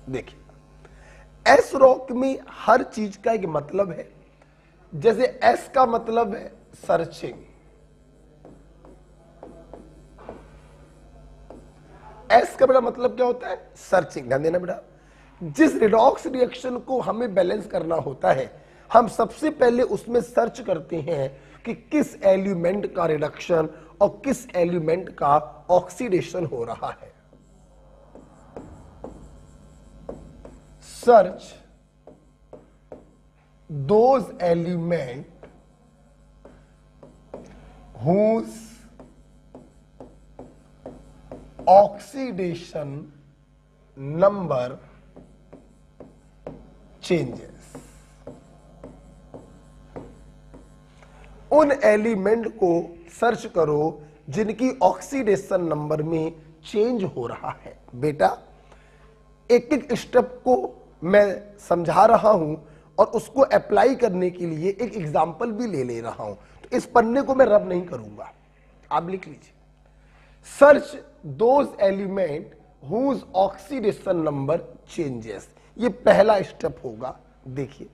देखिए, एस रॉक में हर चीज का एक मतलब है। जैसे एस का मतलब है सर्चिंग, एस का बेटा मतलब क्या होता है, सर्चिंग। ध्यान देना बेटा, जिस रिडॉक्स रिएक्शन को हमें बैलेंस करना होता है हम सबसे पहले उसमें सर्च करते हैं कि किस एलिमेंट का रिडक्शन और किस एलिमेंट का ऑक्सीडेशन हो रहा है। Search those element whose oxidation number changes। उन एलिमेंट को सर्च करो जिनकी ऑक्सीडेशन नंबर में चेंज हो रहा है। बेटा एक एक स्टेप को मैं समझा रहा हूं और उसको अप्लाई करने के लिए एक एग्जाम्पल भी ले रहा हूं, तो इस पन्ने को मैं रब नहीं करूंगा, आप लिख लीजिए। Search those element whose oxidation number changes, ये पहला स्टेप होगा। देखिए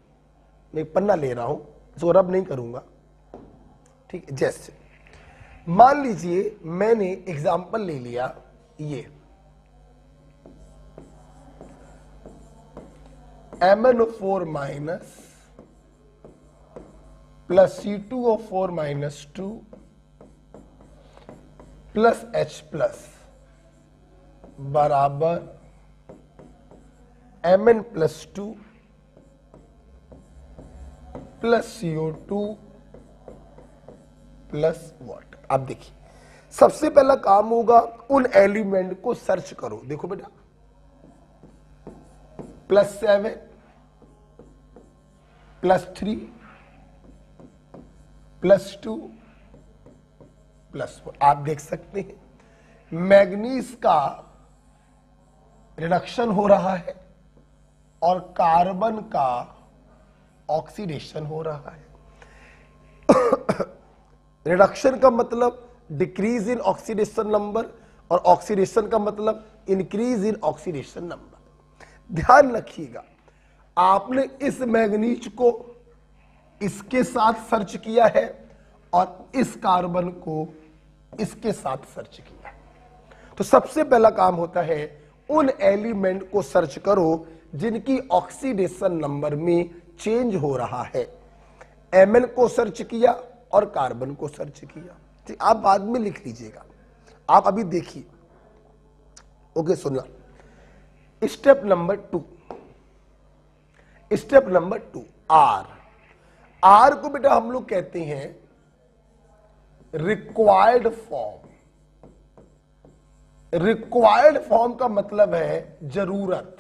मैं एक पन्ना ले रहा हूं, इसको रब नहीं करूंगा। ठीक है, जैसे मान लीजिए मैंने एग्जाम्पल ले लिया ये MnO4 minus plus C2O4 minus 2 plus H plus बराबर Mn plus 2 plus CO2 plus water. अब देखिए सबसे पहला काम होगा उन एलिमेंट को सर्च करो। देखो बेटा +7 +3 +2 +4। आप देख सकते हैं मैग्नीज का रिडक्शन हो रहा है और कार्बन का ऑक्सीडेशन हो रहा है। रिडक्शन का मतलब डिक्रीज इन ऑक्सीडेशन नंबर और ऑक्सीडेशन का मतलब इंक्रीज इन ऑक्सीडेशन नंबर। ध्यान रखिएगा, आपने इस मैग्नीज को इसके साथ सर्च किया है और इस कार्बन को इसके साथ सर्च किया है। तो सबसे पहला काम होता है उन एलिमेंट को सर्च करो जिनकी ऑक्सीडेशन नंबर में चेंज हो रहा है। Mn को सर्च किया और कार्बन को सर्च किया। ठीक, आप बाद में लिख लीजिएगा, आप अभी देखिए। ओके, सुनना। स्टेप नंबर 2, स्टेप नंबर 2 आर को बेटा हम लोग कहते हैं रिक्वायर्ड फॉर्म। रिक्वायर्ड फॉर्म का मतलब है जरूरत।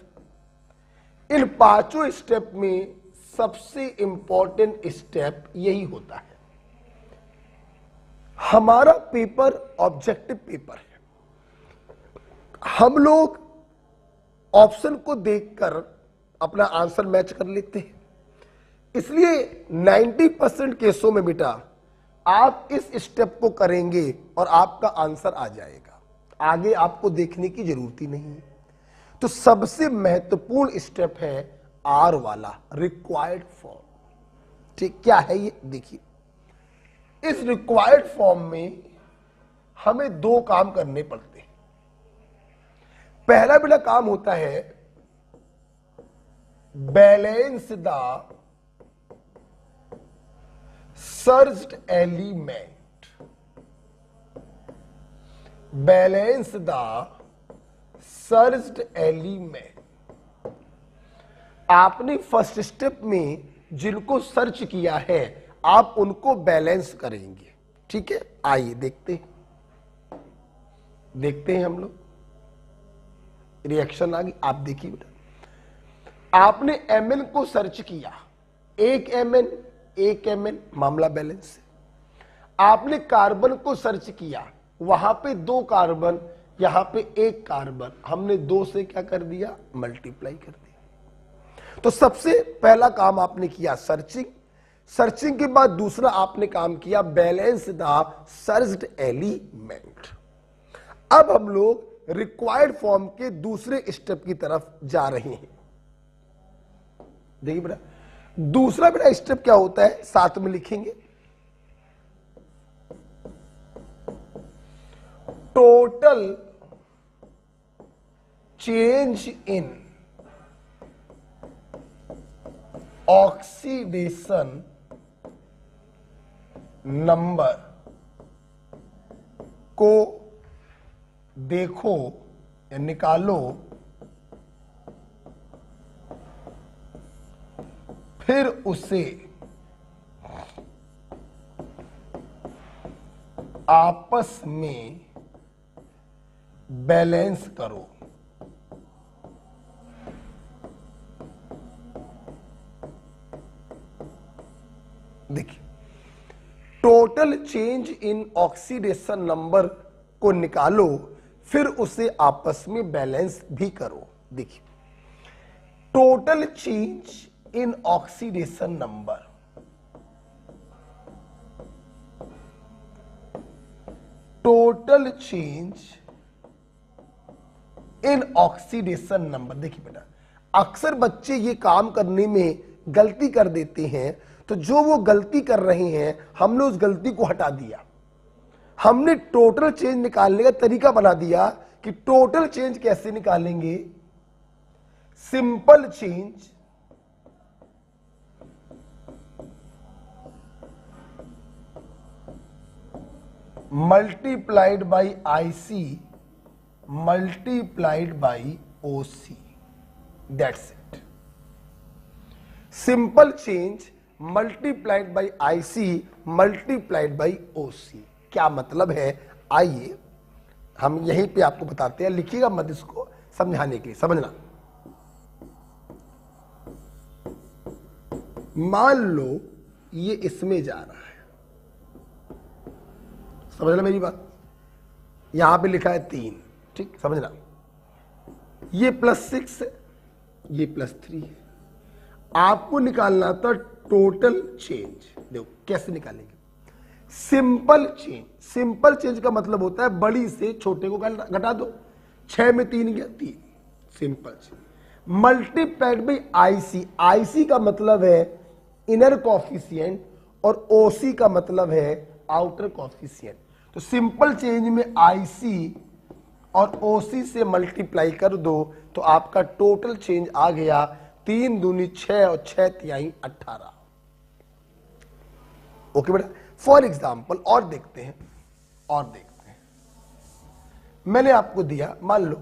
इन पांचों स्टेप में सबसे इंपॉर्टेंट स्टेप यही होता है। हमारा पेपर ऑब्जेक्टिव पेपर है। हम लोग ऑप्शन को देखकर अपना आंसर मैच कर लेते हैं। इसलिए 90% केसों में बेटा आप इस स्टेप को करेंगे और आपका आंसर आ जाएगा, आगे आपको देखने की जरूरत ही नहीं है। तो सबसे महत्वपूर्ण स्टेप है आर वाला, रिक्वायर्ड फॉर्म। ठीक, क्या है ये देखिए। इस रिक्वायर्ड फॉर्म में हमें दो काम करने पड़ते हैं। पहला बेटा काम होता है balance the searched element. Balance the searched element. आपने फर्स्ट स्टेप में जिनको सर्च किया है आप उनको बैलेंस करेंगे। ठीक है, आइए देखते हैं हम लोग। रिएक्शन आ गई, आप देखिए बेटा। आपने mn को सर्च किया, एक mn मामला बैलेंस है। आपने कार्बन को सर्च किया, वहां पे 2 कार्बन, यहां पे 1 कार्बन, हमने 2 से क्या कर दिया, मल्टीप्लाई कर दिया। तो सबसे पहला काम आपने किया सर्चिंग। सर्चिंग के बाद दूसरा आपने काम किया बैलेंस द सर्च्ड एलिमेंट। अब हम लोग रिक्वायर्ड फॉर्म के दूसरे स्टेप की तरफ जा रहे हैं। देखिए बेटा, दूसरा बेटा स्टेप क्या होता है, साथ में लिखेंगे। Total change in oxidation number को देखो या निकालो, फिर उसे आपस में बैलेंस करो। देखिए, total change in oxidation number को निकालो, फिर उसे आपस में बैलेंस भी करो। देखिए, total change in oxidation number, total change in oxidation number. देखिए बेटा, अक्सर बच्चे ये काम करने में गलती कर देते हैं, तो जो वो गलती कर रहे हैं हमने उस गलती को हटा दिया। हमने टोटल चेंज निकालने का तरीका बना दिया कि टोटल चेंज कैसे निकालेंगे, simple change multiplied by IC multiplied by OC, that's it. Simple change multiplied by IC multiplied by OC। क्या मतलब है, आइए हम यहीं पे आपको बताते हैं। लिखिएगा मत, इसको समझाने के लिए, समझना। मान लो ये इसमें जा रहा है, समझना मेरी बात। यहां पे लिखा है 3, ठीक, समझना। ये +6 है, ये +3 है। आपको निकालना था टोटल चेंज। देखो कैसे निकालेंगे, सिंपल चेंज। सिंपल चेंज का मतलब होता है बड़ी से छोटे को घटा दो। 6 में 3 गया 3, simple change. Multiplied by IC, IC का मतलब है इनर कॉफिशिएंट और OC का मतलब है आउटर कॉफिशिएंट। तो सिंपल चेंज में IC और OC से मल्टीप्लाई कर दो तो आपका टोटल चेंज आ गया 3 दूनी 6 और 6 तिहाई 18। ओके बेटा, फॉर एग्जाम्पल और देखते हैं। मैंने आपको दिया, मान लो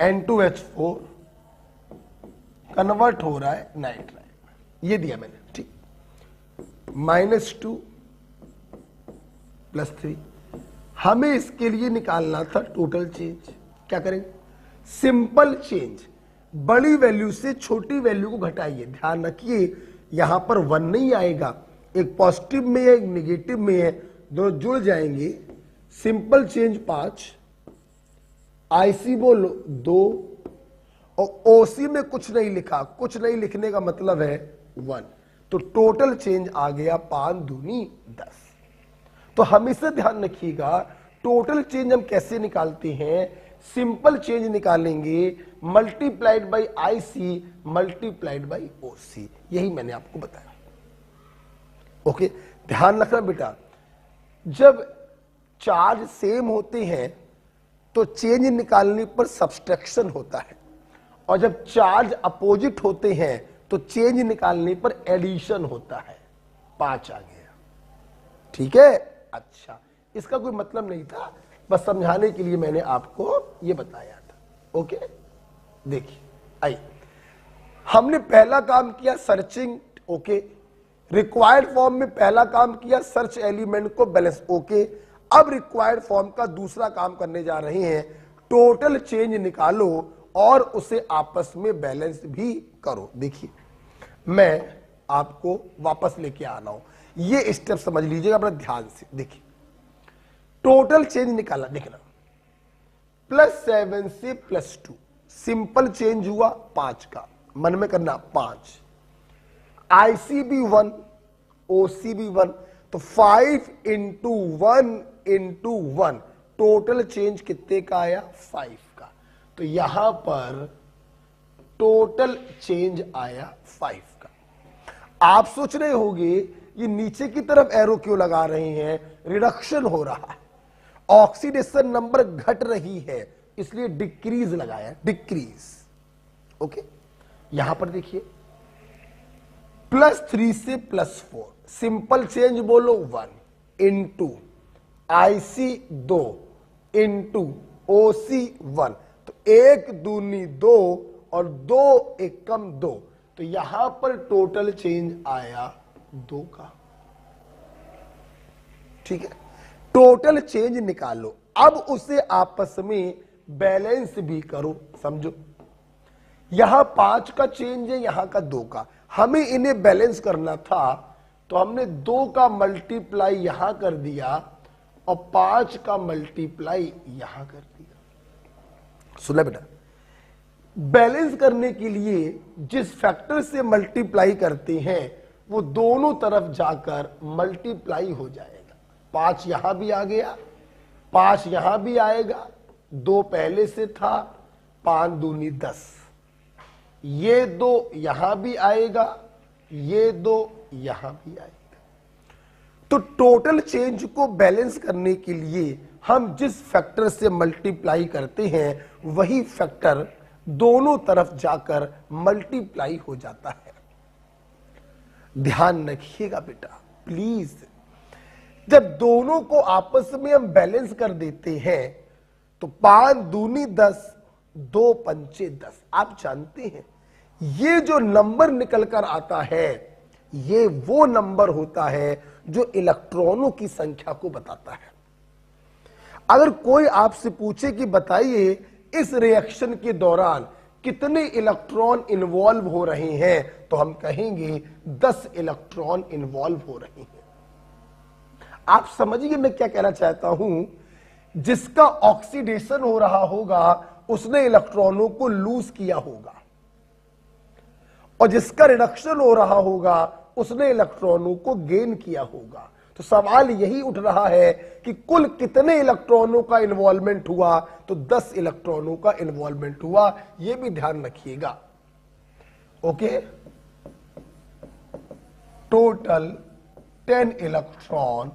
N2H4 कन्वर्ट हो रहा है नाइट्राइल, ये दिया मैंने, ठीक। -2 +3, हमें इसके लिए निकालना था टोटल चेंज। क्या करेंगे? सिंपल चेंज, बड़ी वैल्यू से छोटी वैल्यू को घटाइए। ध्यान रखिए यहां पर 1 नहीं आएगा, एक पॉजिटिव में है एक निगेटिव में है, दोनों जुड़ जाएंगे। सिंपल चेंज 5, आईसी बोलो 2 और ओसी में कुछ नहीं लिखा, कुछ नहीं लिखने का मतलब है 1, तो टोटल चेंज आ गया 5 दूनी 10। तो हमेशा ध्यान रखिएगा टोटल चेंज हम कैसे निकालते हैं, सिंपल चेंज निकालेंगे multiplied by IC multiplied by OC, यही मैंने आपको बताया। ओके, ध्यान रखना बेटा, जब चार्ज सेम होते हैं तो चेंज निकालने पर सब्सट्रैक्शन होता है, और जब चार्ज अपोजिट होते हैं तो चेंज निकालने पर एडिशन होता है। 5 आ गया, ठीक है। अच्छा, इसका कोई मतलब नहीं था, बस समझाने के लिए मैंने आपको यह बताया था। ओके, देखिए आइए, हमने पहला काम किया सर्चिंग। ओके, रिक्वायर्ड फॉर्म में पहला काम किया सर्च एलिमेंट को बैलेंस। ओके, अब रिक्वायर्ड फॉर्म का दूसरा काम करने जा रहे हैं, टोटल चेंज निकालो और उसे आपस में बैलेंस भी करो। देखिए मैं आपको वापस लेके आ रहा हूं, ये स्टेप समझ लीजिएगा अपना ध्यान से। देखिए टोटल चेंज निकाला, देखना +7 से +2, सिंपल चेंज हुआ 5 का, मन में करना 5, आईसी भी 1 ओसी भी 1, तो 5 इंटू 1 इंटू 1, टोटल चेंज कितने का आया 5 का। तो यहां पर टोटल चेंज आया 5 का। आप सोच रहे होंगे ये नीचे की तरफ एरो क्यों लगा रहे हैं, रिडक्शन हो रहा है, ऑक्सीडेशन नंबर घट रही है, इसलिए डिक्रीज लगाया, डिक्रीज। ओके, यहां पर देखिए +3 से +4, सिंपल चेंज बोलो 1 इंटू आईसी 2 इंटू ओसी 1, तो 1 दूनी 2 और 2 एकम 2, तो यहां पर टोटल चेंज आया 2 का। ठीक है, टोटल चेंज निकालो, अब उसे आपस में बैलेंस भी करो। समझो यहां 5 का चेंज है, यहां का 2 का, हमें इन्हें बैलेंस करना था, तो हमने 2 का मल्टीप्लाई यहां कर दिया और 5 का मल्टीप्लाई यहां कर दिया। सुना बेटा, बैलेंस करने के लिए जिस फैक्टर से मल्टीप्लाई करते हैं वो दोनों तरफ जाकर मल्टीप्लाई हो जाएगा। 5 यहां भी आ गया, 5 यहां भी आएगा, 2 पहले से था, 5 दूनी 10, ये 2 यहां भी आएगा, ये 2 यहां भी आएगा। तो टोटल चेंज को बैलेंस करने के लिए हम जिस फैक्टर से मल्टीप्लाई करते हैं वही फैक्टर दोनों तरफ जाकर मल्टीप्लाई हो जाता है। ध्यान रखिएगा बेटा प्लीज, जब दोनों को आपस में हम बैलेंस कर देते हैं तो 5 दूनी 10, 2 पंचे 10। आप जानते हैं ये जो नंबर निकल कर आता है ये वो नंबर होता है जो इलेक्ट्रॉनों की संख्या को बताता है। अगर कोई आपसे पूछे कि बताइए इस रिएक्शन के दौरान कितने इलेक्ट्रॉन इन्वॉल्व हो रहे हैं, तो हम कहेंगे 10 इलेक्ट्रॉन इन्वॉल्व हो रहे हैं। आप समझिए मैं क्या कहना चाहता हूं, जिसका ऑक्सीडेशन हो रहा होगा उसने इलेक्ट्रॉनों को लूज किया होगा, और जिसका रिडक्शन हो रहा होगा उसने इलेक्ट्रॉनों को गेन किया होगा। तो सवाल यही उठ रहा है कि कुल कितने इलेक्ट्रॉनों का इन्वॉल्वमेंट हुआ, तो 10 इलेक्ट्रॉनों का इन्वॉल्वमेंट हुआ, यह भी ध्यान रखिएगा। Okay, total 10 electron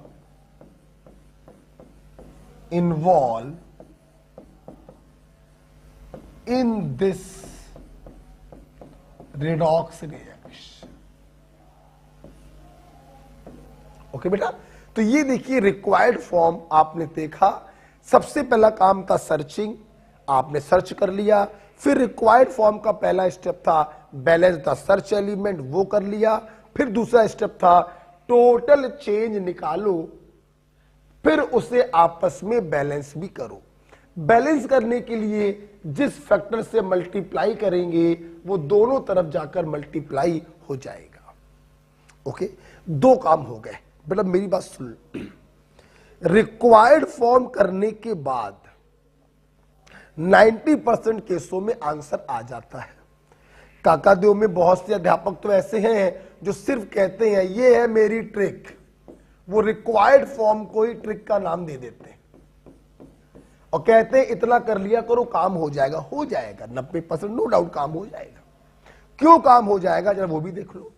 involve in this redox reaction। Okay बेटा, तो ये देखिए रिक्वायर्ड फॉर्म आपने देखा। सबसे पहला काम था सर्चिंग, आपने सर्च कर लिया, फिर रिक्वायर्ड फॉर्म का पहला स्टेप था बैलेंस द सर्च एलिमेंट, वो कर लिया। फिर दूसरा स्टेप था टोटल चेंज निकालो, फिर उसे आपस में बैलेंस भी करो। बैलेंस करने के लिए जिस फैक्टर से मल्टीप्लाई करेंगे वो दोनों तरफ जाकर मल्टीप्लाई हो जाएगा। ओके, दो काम हो गए। मतलब मेरी बात सुन, रिक्वायर्ड फॉर्म करने के बाद 90% केसों में आंसर आ जाता है। काकादेव में बहुत से अध्यापक तो ऐसे हैं जो सिर्फ कहते हैं ये है मेरी ट्रिक, वो रिक्वायर्ड फॉर्म को ही ट्रिक का नाम दे देते हैं और कहते हैं इतना कर लिया करो काम हो जाएगा। हो जाएगा 90% नो डाउट काम हो जाएगा। क्यों काम हो जाएगा जरा वो भी देख लो।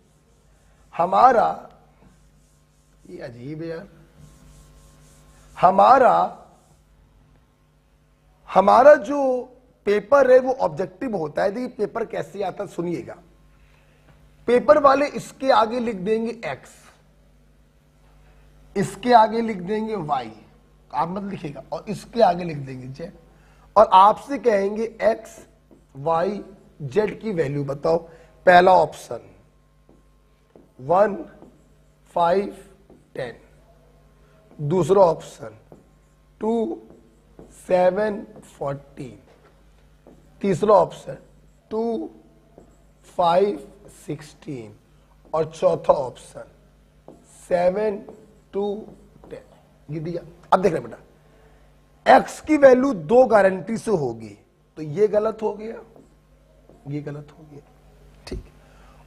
हमारा ये अजीब है यार, हमारा जो पेपर है वो ऑब्जेक्टिव होता है। देखिए पेपर कैसे आता है सुनिएगा। पेपर वाले इसके आगे लिख देंगे x, इसके आगे लिख देंगे y, आप मत लिखेगा, और इसके आगे लिख देंगे z, और आपसे कहेंगे x y z की वैल्यू बताओ। पहला ऑप्शन 1 5 10, दूसरा ऑप्शन 2 7 14, तीसरा ऑप्शन 2 5 16, और चौथा ऑप्शन 7 2 10। ये दिया। अब देख रहे बेटा, x की वैल्यू 2 गारंटी से होगी तो ये गलत हो गया, ये गलत हो गया, ठीक।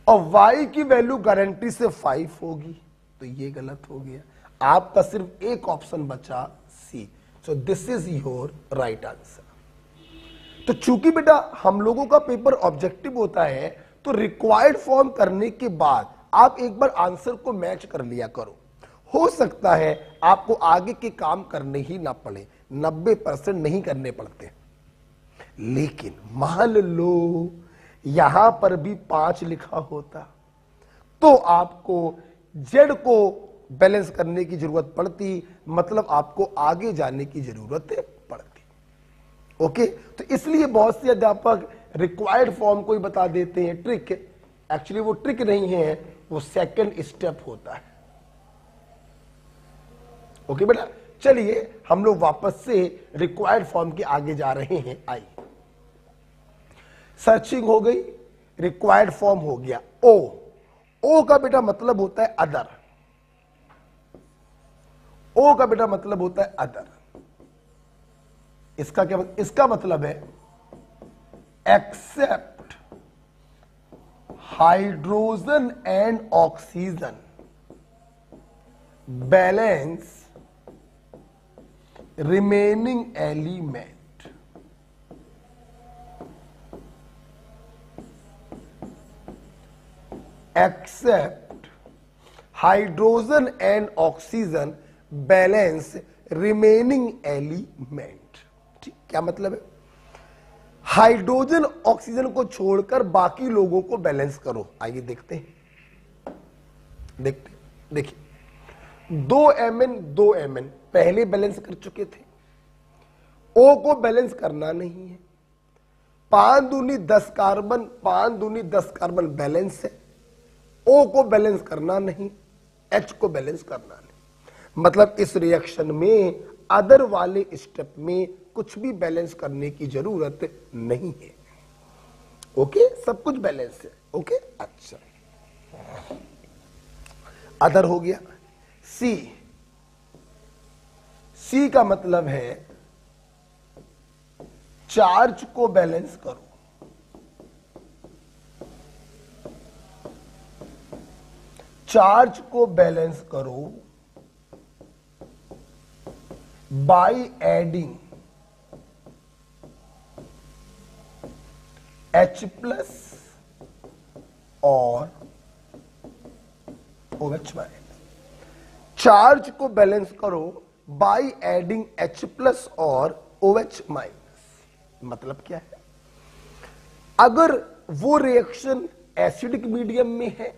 और y की वैल्यू गारंटी से 5 होगी तो ये गलत हो गया। आपका सिर्फ एक ऑप्शन बचा C। So this is your right answer. तो चूंकि बेटा हम लोगों का पेपर ऑब्जेक्टिव होता है तो रिक्वायर्ड फॉर्म करने के बाद आप एक बार आंसर को मैच कर लिया करो। हो सकता है आपको आगे के काम करने ही ना पड़े, 90% नहीं करने पड़ते, लेकिन मान लो यहां पर भी 5 लिखा होता तो आपको जेड को बैलेंस करने की जरूरत पड़ती, मतलब आपको आगे जाने की जरूरत पड़ती। ओके, तो इसलिए बहुत से अध्यापक रिक्वायर्ड फॉर्म को ही बता देते हैं ट्रिक। एक्चुअली वो ट्रिक नहीं है, वो सेकंड स्टेप होता है। ओके बेटा, चलिए हम लोग वापस से रिक्वायर्ड फॉर्म के आगे जा रहे हैं। आइए, सर्चिंग हो गई, रिक्वायर्ड फॉर्म हो गया। ओ का बेटा मतलब होता है अदर। ओ का बेटा मतलब होता है अदर। इसका क्या, इसका मतलब है except hydrogen and oxygen balance remaining element. Except hydrogen and oxygen balance remaining element. ठीक, क्या मतलब है? हाइड्रोजन ऑक्सीजन को छोड़कर बाकी लोगों को बैलेंस करो। आइए देखते हैं, देखिए 2Mn पहले बैलेंस कर चुके थे, O को बैलेंस करना नहीं है। 5 दूनी 10 कार्बन, 5 दूनी 10 कार्बन बैलेंस है, O को बैलेंस करना नहीं, H को बैलेंस करना नहीं। मतलब इस रिएक्शन में अदर वाले स्टेप में कुछ भी बैलेंस करने की जरूरत नहीं है। ओके, सब कुछ बैलेंस है। ओके, अच्छा, अदर हो गया। सी का मतलब है चार्ज को बैलेंस करो। चार्ज को बैलेंस करो बाय एडिंग H प्लस और OH माइनस। चार्ज को बैलेंस करो बाय एडिंग H प्लस और OH माइनस। मतलब क्या है? अगर वो रिएक्शन एसिडिक मीडियम में है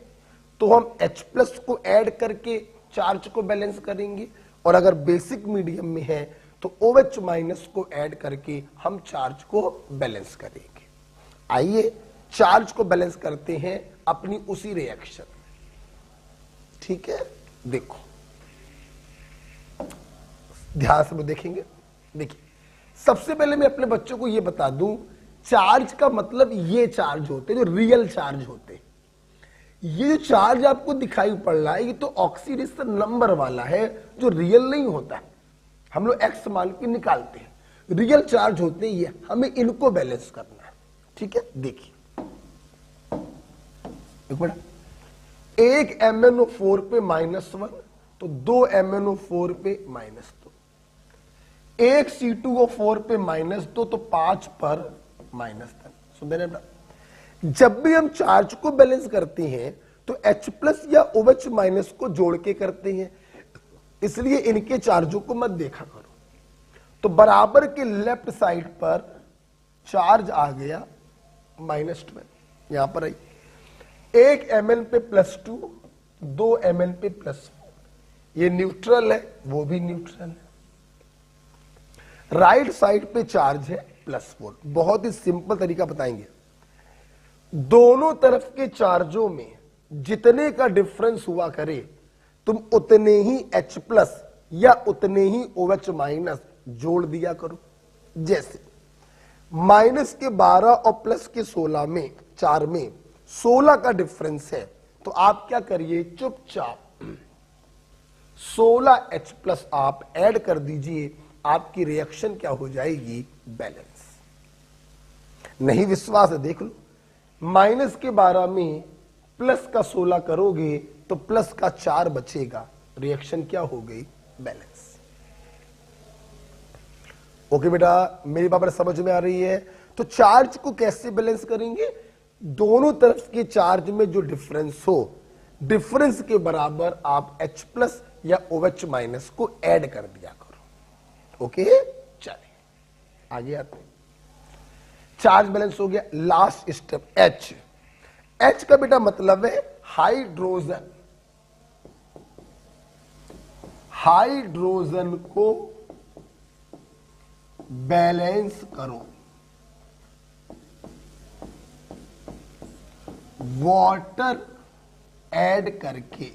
तो हम H प्लस को ऐड करके चार्ज को बैलेंस करेंगे, और अगर बेसिक मीडियम में है तो OH माइनस को ऐड करके हम चार्ज को बैलेंस करेंगे। आइए चार्ज को बैलेंस करते हैं अपनी उसी रिएक्शन में। ठीक है, देखो ध्यान से वो देखेंगे। देखिए, सबसे पहले मैं अपने बच्चों को ये बता दूं, चार्ज का मतलब ये चार्ज होते हैं जो रियल चार्ज होते हैं। ये जो चार्ज आपको दिखाई पड़ रहा है ये तो ऑक्सीडेशन नंबर वाला है, जो रियल नहीं होता है। हम लोग एक्स मान के निकालते हैं, रियल चार्ज होते हैं ये, हमें इनको बैलेंस करना है। ठीक है, देखिए एक मिनट, एक MnO4 पे -1 तो 2 MnO4 पे -2, एक C2O4 पे -2 तो 5 पर -10। सुन रहे हैं? जब भी हम चार्ज को बैलेंस करते हैं तो H+ या OH- को जोड़ के करते हैं, इसलिए इनके चार्जों को मत देखा करो। तो बराबर के लेफ्ट साइड पर चार्ज आ गया -12, यहां पर आई, एक Mn पे +2, 2 Mn पे +4, ये न्यूट्रल है, वो भी न्यूट्रल है। राइट साइड पे चार्ज है +4। बहुत ही सिंपल तरीका बताएंगे, दोनों तरफ के चार्जों में जितने का डिफरेंस हुआ करे तुम उतने ही H+ या उतने ही OH- जोड़ दिया करो। जैसे -12 और +16 में, 4 में 16 का डिफरेंस है, तो आप क्या करिए, चुपचाप 16H+ आप ऐड कर दीजिए, आपकी रिएक्शन क्या हो जाएगी, बैलेंस। नहीं विश्वास है देख लो, -12 में +16 करोगे तो +4 बचेगा, रिएक्शन क्या हो गई, बैलेंस। ओके बेटा, मेरी बात समझ में आ रही है? तो चार्ज को कैसे बैलेंस करेंगे, दोनों तरफ के चार्ज में जो डिफरेंस हो, डिफरेंस के बराबर आप H+ या OH- को ऐड कर दिया करो। ओके, चलिए आगे आते हैं। चार्ज बैलेंस हो गया। लास्ट स्टेप H का बेटा मतलब है हाइड्रोजन। हाइड्रोजन को बैलेंस करो वाटर ऐड करके।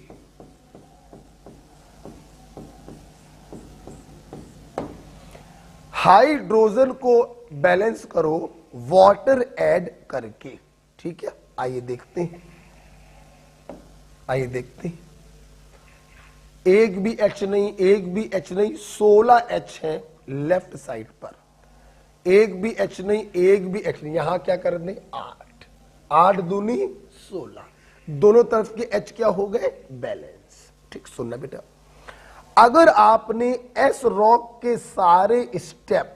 हाइड्रोजन को बैलेंस करो वाटर ऐड करके। ठीक है, आइए देखते हैं, आइए देखते हैं। एक भी H नहीं, एक भी H नहीं, 16 H है लेफ्ट साइड पर, एक भी H नहीं, एक भी H नहीं, यहां क्या कर दें, 8, 8 दूनी 16, दोनों तरफ के H क्या हो गए, बैलेंस। ठीक, सुनना बेटा, अगर आपने S रॉक के सारे स्टेप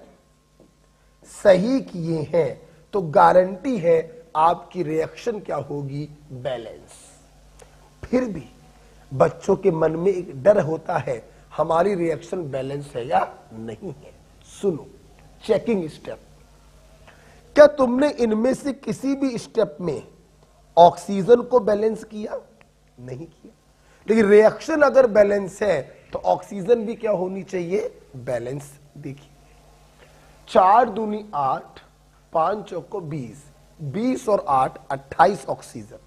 सही किए हैं तो गारंटी है आपकी रिएक्शन क्या होगी, बैलेंस। फिर भी बच्चों के मन में एक डर होता है, हमारी रिएक्शन बैलेंस है या नहीं है। सुनो, चेकिंग स्टेप, क्या तुमने इनमें से किसी भी स्टेप में ऑक्सीजन को बैलेंस किया, नहीं किया। लेकिन रिएक्शन अगर बैलेंस है तो ऑक्सीजन भी क्या होनी चाहिए, बैलेंस। देखिए 4 दूनी 8, 5 चौको 20, 20 और 8 28 ऑक्सीजन,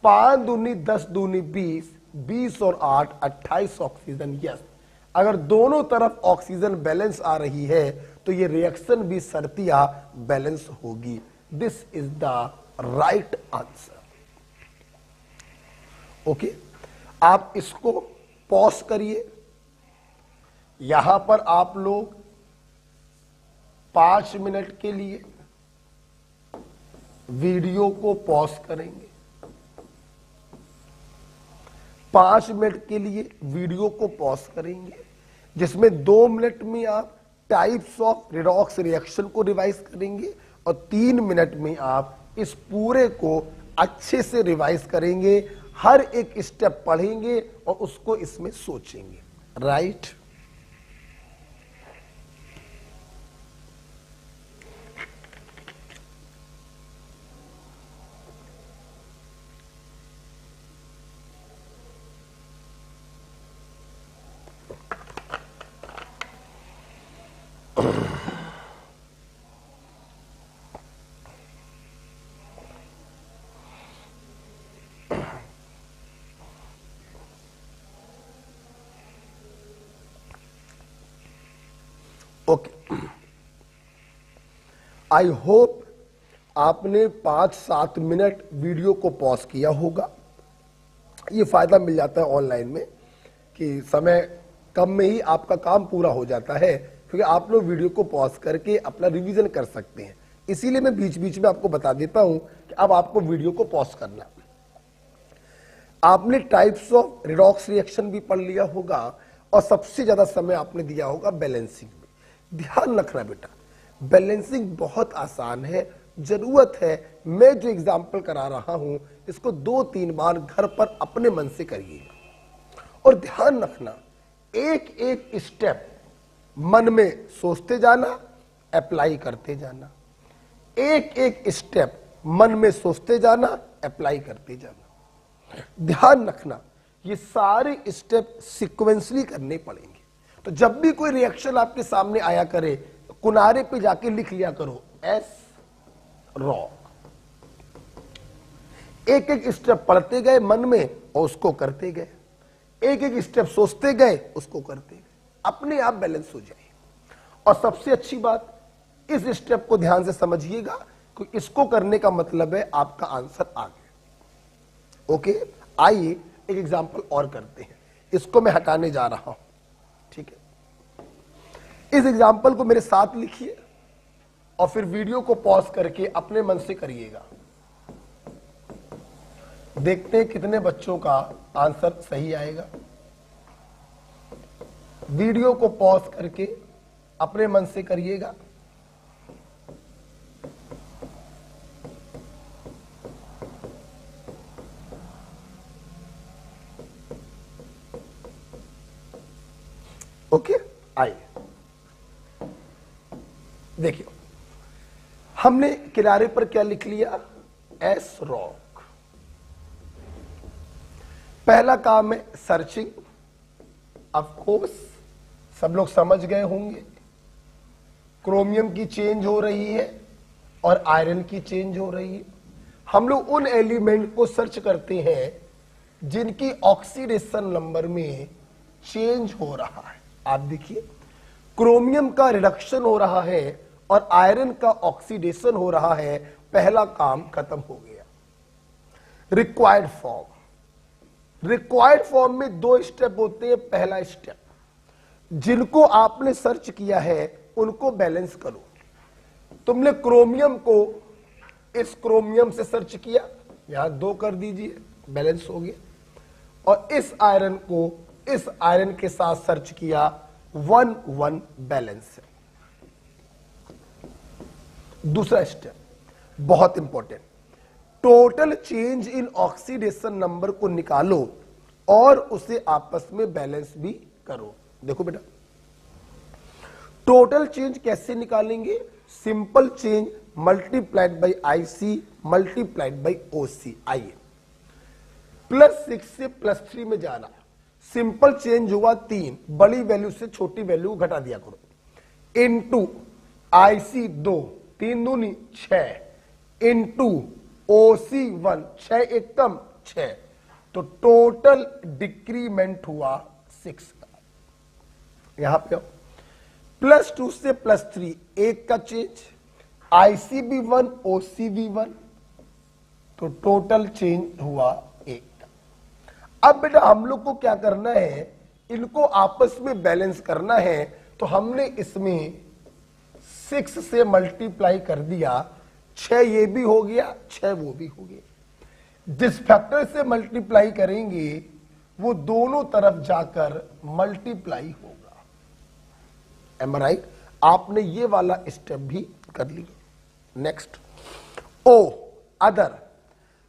5 दूनी 10 दूनी 20, 20 और 8 28 ऑक्सीजन। यस, अगर दोनों तरफ ऑक्सीजन बैलेंस आ रही है तो ये रिएक्शन भी शर्तिया बैलेंस होगी। This is the right answer. Okay, आप इसको पॉज करिए, यहां पर आप लोग 5 मिनट के लिए वीडियो को पॉज करेंगे। 5 मिनट के लिए वीडियो को पॉज करेंगे, जिसमें 2 मिनट में आप टाइप्स ऑफ रिडॉक्स रिएक्शन को रिवाइज करेंगे और 3 मिनट में आप इस पूरे को अच्छे से रिवाइज करेंगे, हर एक स्टेप पढ़ेंगे और उसको इसमें सोचेंगे। राइट? ओके, आई होप आपने 5-7 मिनट वीडियो को पॉज किया होगा। ये फायदा मिल जाता है ऑनलाइन में कि समय कम में ही आपका काम पूरा हो जाता है, क्योंकि आप लोग वीडियो को पॉज करके अपना रिवीजन कर सकते हैं। इसीलिए मैं बीच बीच में आपको बता देता हूं कि अब आपको वीडियो को पॉज करना। आपने टाइप्स ऑफ रिडॉक्स रिएक्शन भी पढ़ लिया होगा और सबसे ज्यादा समय आपने दिया होगा बैलेंसिंग में। ध्यान रखना बेटा, बैलेंसिंग बहुत आसान है, जरूरत है मैं जो एग्जाम्पल करा रहा हूं इसको 2-3 बार घर पर अपने मन से करिएगा। और ध्यान रखना, एक एक स्टेप मन में सोचते जाना, अप्लाई करते जाना। एक एक स्टेप मन में सोचते जाना, अप्लाई करते जाना। ध्यान रखना, ये सारे स्टेप सीक्वेंसली करने पड़ेंगे। तो जब भी कोई रिएक्शन आपके सामने आया करे, किनारे पे जाके लिख लिया करो एस रॉक। एक एक स्टेप पढ़ते गए मन में और उसको करते गए, एक एक स्टेप सोचते गए, उसको करते गए, अपने आप बैलेंस हो जाए। और सबसे अच्छी बात, इस स्टेप को ध्यान से समझिएगा, क्योंकि इसको करने का मतलब है आपका आंसर आ गया। ओके, आइए एक एग्जांपल और करते हैं। इसको मैं हटाने जा रहा हूं, ठीक है। इस एग्जांपल को मेरे साथ लिखिए और फिर वीडियो को पॉज करके अपने मन से करिएगा। देखते हैं कितने बच्चों का आंसर सही आएगा। वीडियो को पॉज करके अपने मन से करिएगा। ओके, आइए देखिए, हमने किनारे पर क्या लिख लिया, एस रॉक। पहला काम है सर्चिंग। ऑफ कोर्स सब लोग समझ गए होंगे, क्रोमियम की चेंज हो रही है और आयरन की चेंज हो रही है। हम लोग उन एलिमेंट को सर्च करते हैं जिनकी ऑक्सीडेशन नंबर में चेंज हो रहा है। आप देखिए, क्रोमियम का रिडक्शन हो रहा है और आयरन का ऑक्सीडेशन हो रहा है। पहला काम खत्म हो गया। रिक्वायर्ड फॉर्म, रिक्वायर्ड फॉर्म में 2 स्टेप होते हैं। पहला स्टेप, जिनको आपने सर्च किया है उनको बैलेंस करो। तुमने क्रोमियम को इस क्रोमियम से सर्च किया, यहां 2 कर दीजिए, बैलेंस हो गया। और इस आयरन को इस आयरन के साथ सर्च किया, 1-1 बैलेंस है। दूसरा स्टेप बहुत important, total change in oxidation number को निकालो और उसे आपस में बैलेंस भी करो। देखो बेटा, टोटल चेंज कैसे निकालेंगे, simple change multiplied by IC multiplied by OC। आइए, +6 से +3 में जाना। सिंपल चेंज हुआ 3, बड़ी वैल्यू से छोटी वैल्यू घटा दिया करो, इनटू IC 2, 3 दूनी 6, इनटू OC 1, 6 एक कम 6, तो टोटल डिक्रीमेंट हुआ 6 का। यहां पे +2 से +3 1 का चेंज, IC भी 1 OC भी 1, तो टोटल चेंज हुआ 1 का। अब बेटा हम लोग को क्या करना है, इनको आपस में बैलेंस करना है। तो हमने इसमें 6 से मल्टीप्लाई कर दिया, 6 ये भी हो गया, 6 वो भी हो गया। जिस फैक्टर से मल्टीप्लाई करेंगे वो दोनों तरफ जाकर मल्टीप्लाई होगा। एम आई राइट? आपने ये वाला स्टेप भी कर लिया। नेक्स्ट, ओ अदर,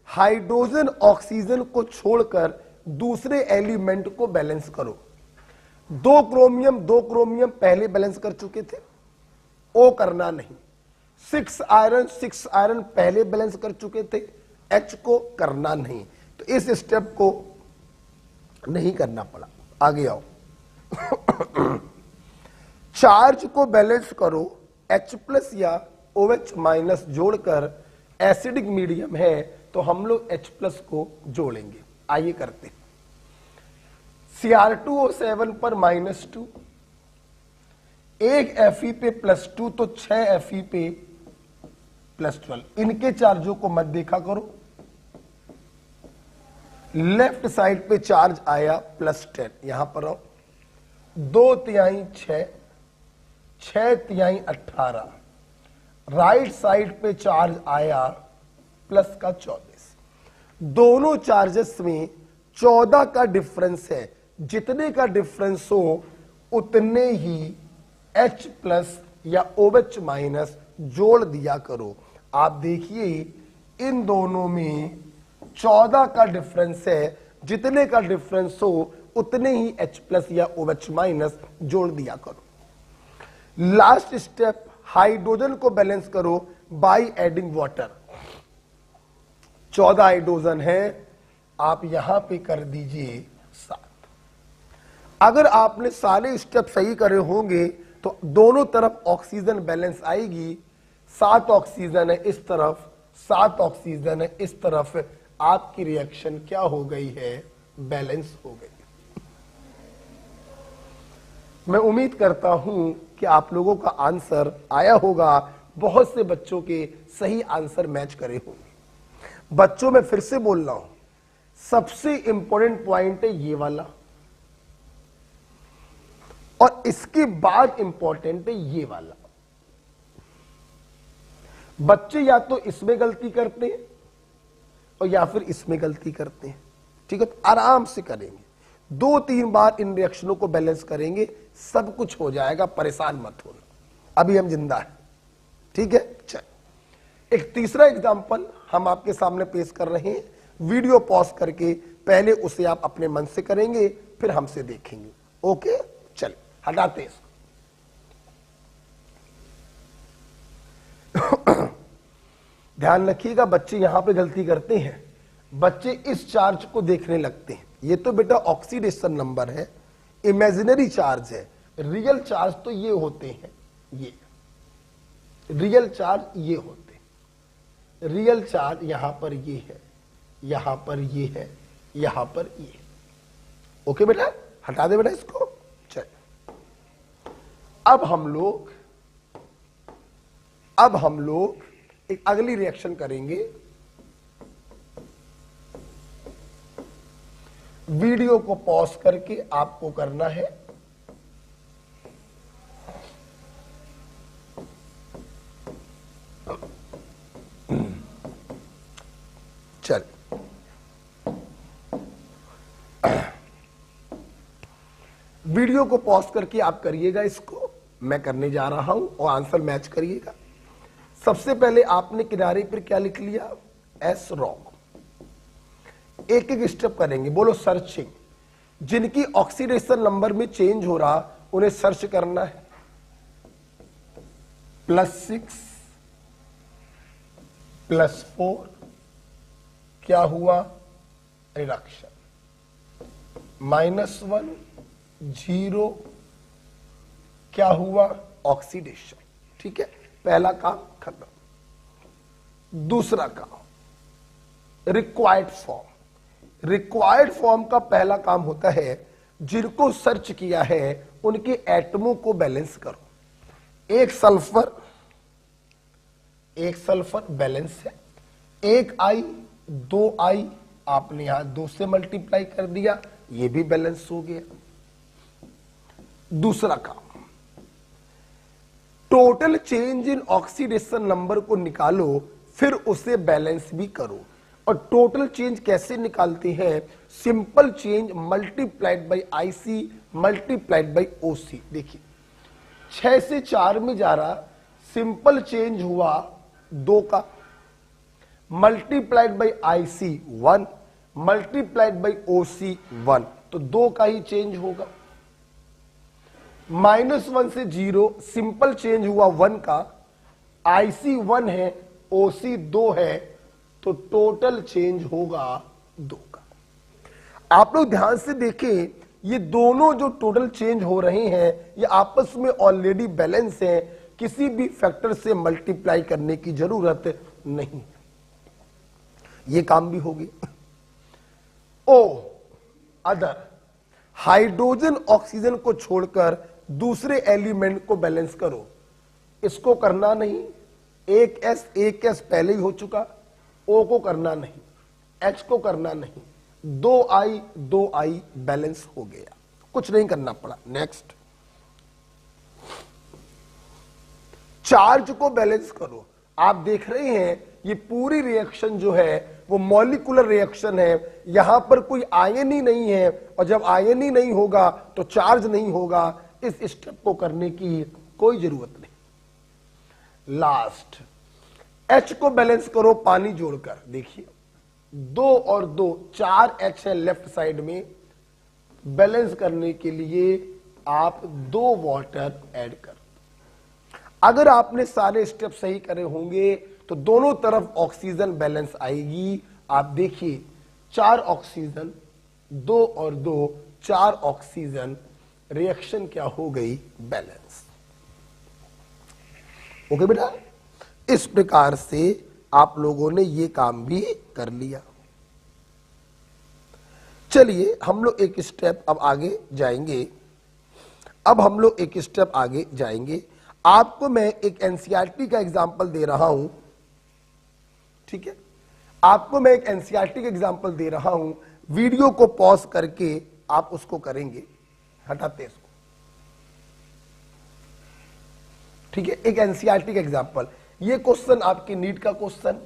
हाइड्रोजन ऑक्सीजन को छोड़कर दूसरे एलिमेंट को बैलेंस करो। 2 क्रोमियम पहले बैलेंस कर चुके थे, ओ करना नहीं। 6 आयरन पहले बैलेंस कर चुके थे, H को करना नहीं। तो इस स्टेप को नहीं करना पड़ा। आगे आओ, चार्ज को बैलेंस करो, H+ या OH- जोड़कर एसिडिक मीडियम है तो हम लोग H+ को जोड़ेंगे। आइए करते हैं। Cr2O7 पर -2, एक Fe पे +2 तो 6 Fe पे +12। इनके चार्जों को मत देखा करो। लेफ्ट साइड पे चार्ज आया +10, यहां पर आओ, 2/3 6, 6/3 18। राइट साइड पे चार्ज आया +24। दोनों चार्जेस में 14 का डिफरेंस है। जितने का डिफरेंस हो उतने ही H+ या OH- जोड़ दिया करो। आप देखिए इन दोनों में 14 का डिफरेंस है। जितने का डिफरेंस हो उतने ही H+ या OH- जोड़ दिया करो। लास्ट स्टेप, हाइड्रोजन को बैलेंस करो बाय एडिंग वाटर। 14 हाइड्रोजन है, आप यहां पे कर दीजिए 7। अगर आपने सारे स्टेप सही करे होंगे तो दोनों तरफ ऑक्सीजन बैलेंस आएगी। 7 ऑक्सीजन है इस तरफ, 7 ऑक्सीजन है इस तरफ। आपकी रिएक्शन क्या हो गई है? बैलेंस हो गई। मैं उम्मीद करता हूं कि आप लोगों का आंसर आया होगा। बहुत से बच्चों के सही आंसर मैच करे होंगे। बच्चों में फिर से बोल रहा हूं, सबसे इंपॉर्टेंट पॉइंट है ये वाला, और इसके बाद इंपॉर्टेंट है ये वाला। बच्चे या तो इसमें गलती करते हैं और या फिर इसमें गलती करते हैं। ठीक है, तो आराम से करेंगे, 2-3 बार इन रिएक्शनों को बैलेंस करेंगे, सब कुछ हो जाएगा, परेशान मत होना। अभी हम जिंदा हैं। ठीक है, चल एक तीसरा एग्जांपल हम आपके सामने पेश कर रहे हैं। वीडियो पॉज करके पहले उसे आप अपने मन से करेंगे, फिर हमसे देखेंगे। ओके, चल हटाते इसको। ध्यान रखिएगा, बच्चे यहां पे गलती करते हैं। बच्चे इस चार्ज को देखने लगते हैं। ये तो बेटा ऑक्सीडेशन नंबर है, इमेजिनरी चार्ज है। रियल चार्ज तो ये होते हैं, ये रियल चार्ज ये होते हैं। रियल चार्ज यहां पर ये है, यहां पर ये है, यहां पर ये। ओके बेटा, हटा दे बेटा इसको। चल अब हम लोग एक अगली रिएक्शन करेंगे। वीडियो को पॉज करके आपको करना है। चल वीडियो को पॉज करके आप करिएगा इसको, मैं करने जा रहा हूं और आंसर मैच करिएगा। सबसे पहले आपने किनारे पर क्या लिख लिया? S rock. एक एक स्टेप करेंगे, बोलो सर्चिंग। जिनकी ऑक्सीडेशन नंबर में चेंज हो रहा उन्हें सर्च करना है। +6 +4 क्या हुआ? रिडक्शन। -1 0 क्या हुआ? ऑक्सीडेशन। ठीक है, पहला काम खत्म। दूसरा काम रिक्वायर्ड फॉर्म। रिक्वायर्ड फॉर्म का पहला काम होता है, जिनको सर्च किया है उनके एटमों को बैलेंस करो। एक सल्फर बैलेंस है, एक I 2 I आपने यहां 2 से मल्टीप्लाई कर दिया, ये भी बैलेंस हो गया। दूसरा काम, total change in oxidation number को निकालो, फिर उसे बैलेंस भी करो। और टोटल चेंज कैसे निकालते हैं? Simple change multiplied by IC multiplied by OC। देखिए 6 से 4 में जा रहा, सिंपल चेंज हुआ 2 का, multiplied by IC 1 multiplied by OC 1, तो 2 का ही चेंज होगा। -1 से 0 सिंपल चेंज हुआ 1 का, IC 1 है, OC 2 है, तो टोटल चेंज होगा 2 का। आप लोग ध्यान से देखें, ये दोनों जो टोटल चेंज हो रहे हैं ये आपस में ऑलरेडी बैलेंस है, किसी भी फैक्टर से मल्टीप्लाई करने की जरूरत नहीं। ये काम भी हो गया। ओ अदर, हाइड्रोजन ऑक्सीजन को छोड़कर दूसरे एलिमेंट को बैलेंस करो। इसको करना नहीं, एक एस पहले ही हो चुका, ओ को करना नहीं, एच को करना नहीं, 2i बैलेंस हो गया, कुछ नहीं करना पड़ा। नेक्स्ट, चार्ज को बैलेंस करो। आप देख रहे हैं ये पूरी रिएक्शन जो है वो मॉलिक्यूलर रिएक्शन है, यहां पर कोई आयन ही नहीं है, और जब आयन ही नहीं होगा तो चार्ज नहीं होगा। इस स्टेप को करने की कोई जरूरत नहीं। लास्ट, H को बैलेंस करो पानी जोड़कर। देखिए 2 और 2 4 H है लेफ्ट साइड में, बैलेंस करने के लिए आप 2 वाटर ऐड कर। अगर आपने सारे स्टेप सही करे होंगे तो दोनों तरफ ऑक्सीजन बैलेंस आएगी। आप देखिए 4 ऑक्सीजन, 2 और 2 4 ऑक्सीजन, रिएक्शन क्या हो गई, बैलेंस। ओके बेटा, इस प्रकार से आप लोगों ने ये काम भी कर लिया। चलिए हम लोग एक स्टेप अब आगे जाएंगे। आपको मैं एक एनसीईआरटी का एग्जाम्पल दे रहा हूं, ठीक है। आपको मैं एक एनसीईआरटी का एग्जाम्पल दे रहा हूं, वीडियो को पॉज करके आप उसको करेंगे। हटाते इसको, ठीक है। एक एनसीईआरटी का एग्जाम्पल, ये क्वेश्चन आपके नीट का क्वेश्चन,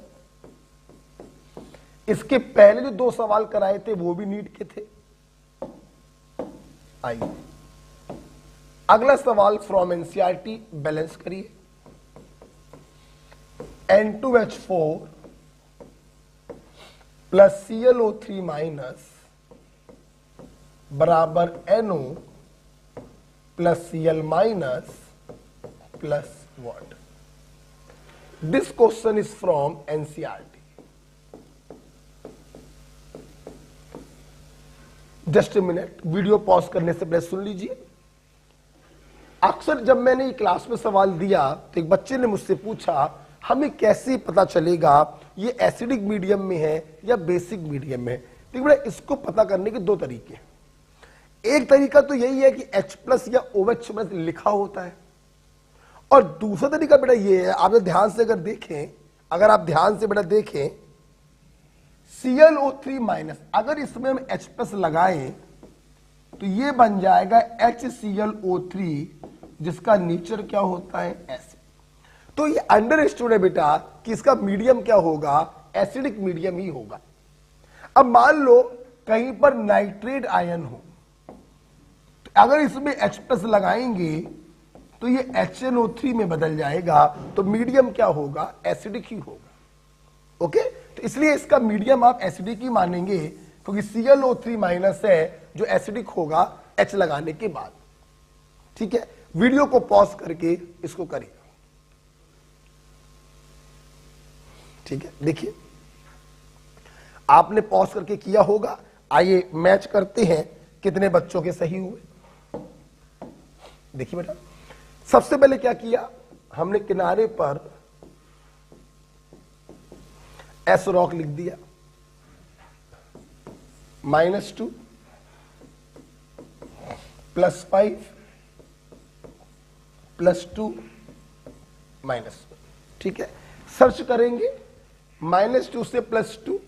इसके पहले जो 2 सवाल कराए थे वो भी नीट के थे। आइए अगला सवाल फ्रॉम एनसीईआरटी, बैलेंस करिए। N2H4 प्लस ClO3 माइनस बराबर NO plus Cl minus plus water. This question is from NCERT. Just a minute, video pause करने से पहले सुन लीजिए। अक्सर जब मैंने क्लास में सवाल दिया तो एक बच्चे ने मुझसे पूछा हमें कैसे पता चलेगा ये एसिडिक मीडियम में है या बेसिक मीडियम में है। ठीक है, इसको पता करने के 2 तरीके। एक तरीका तो यही है कि H+ या OH+ लिखा होता है, और दूसरा तरीका बेटा ये है, आप ध्यान से अगर देखें, ClO3 माइनस, अगर इसमें हम H+ लगाएं तो ये बन जाएगा HClO3, जिसका नेचर क्या होता है, एसिड। तो ये अंडरस्टूड है बेटा कि इसका मीडियम क्या होगा, एसिडिक मीडियम ही होगा। अब मान लो कहीं पर नाइट्रेट आयन हो, तो अगर इसमें H+ लगाएंगे तो ये HNO3 में बदल जाएगा, तो मीडियम क्या होगा, एसिडिक ही होगा। ओके, तो इसलिए इसका मीडियम आप एसिडिक ही मानेंगे, क्योंकि ClO3 माइनस है जो एसिडिक होगा H लगाने के बाद। ठीक है, वीडियो को पॉज करके इसको करिए। ठीक है, देखिए आपने पॉज करके किया होगा। आइए मैच करते हैं कितने बच्चों के सही हुए। देखिए बेटा, सबसे पहले क्या किया, हमने किनारे पर S रॉक लिख दिया, -2 +5 +2 -1। ठीक है, सर्च करेंगे, -2 से +2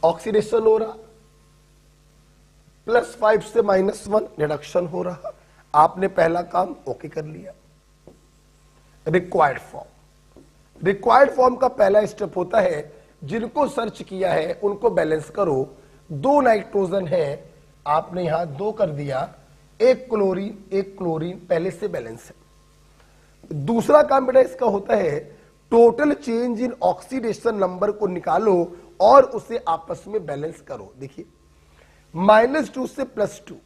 ऑक्सीडेशन हो रहा, +5 से -1 रिडक्शन हो रहा। आपने पहला काम ओके कर लिया। रिक्वायर्ड फॉर्म का पहला स्टेप होता है, जिनको सर्च किया है उनको बैलेंस करो। 2 नाइट्रोजन है, आपने यहां 2 कर दिया, 1 क्लोरीन पहले से बैलेंस है। दूसरा काम बेटा इसका होता है, total change in oxidation number को निकालो और उसे आपस में बैलेंस करो। देखिए -2 से +2,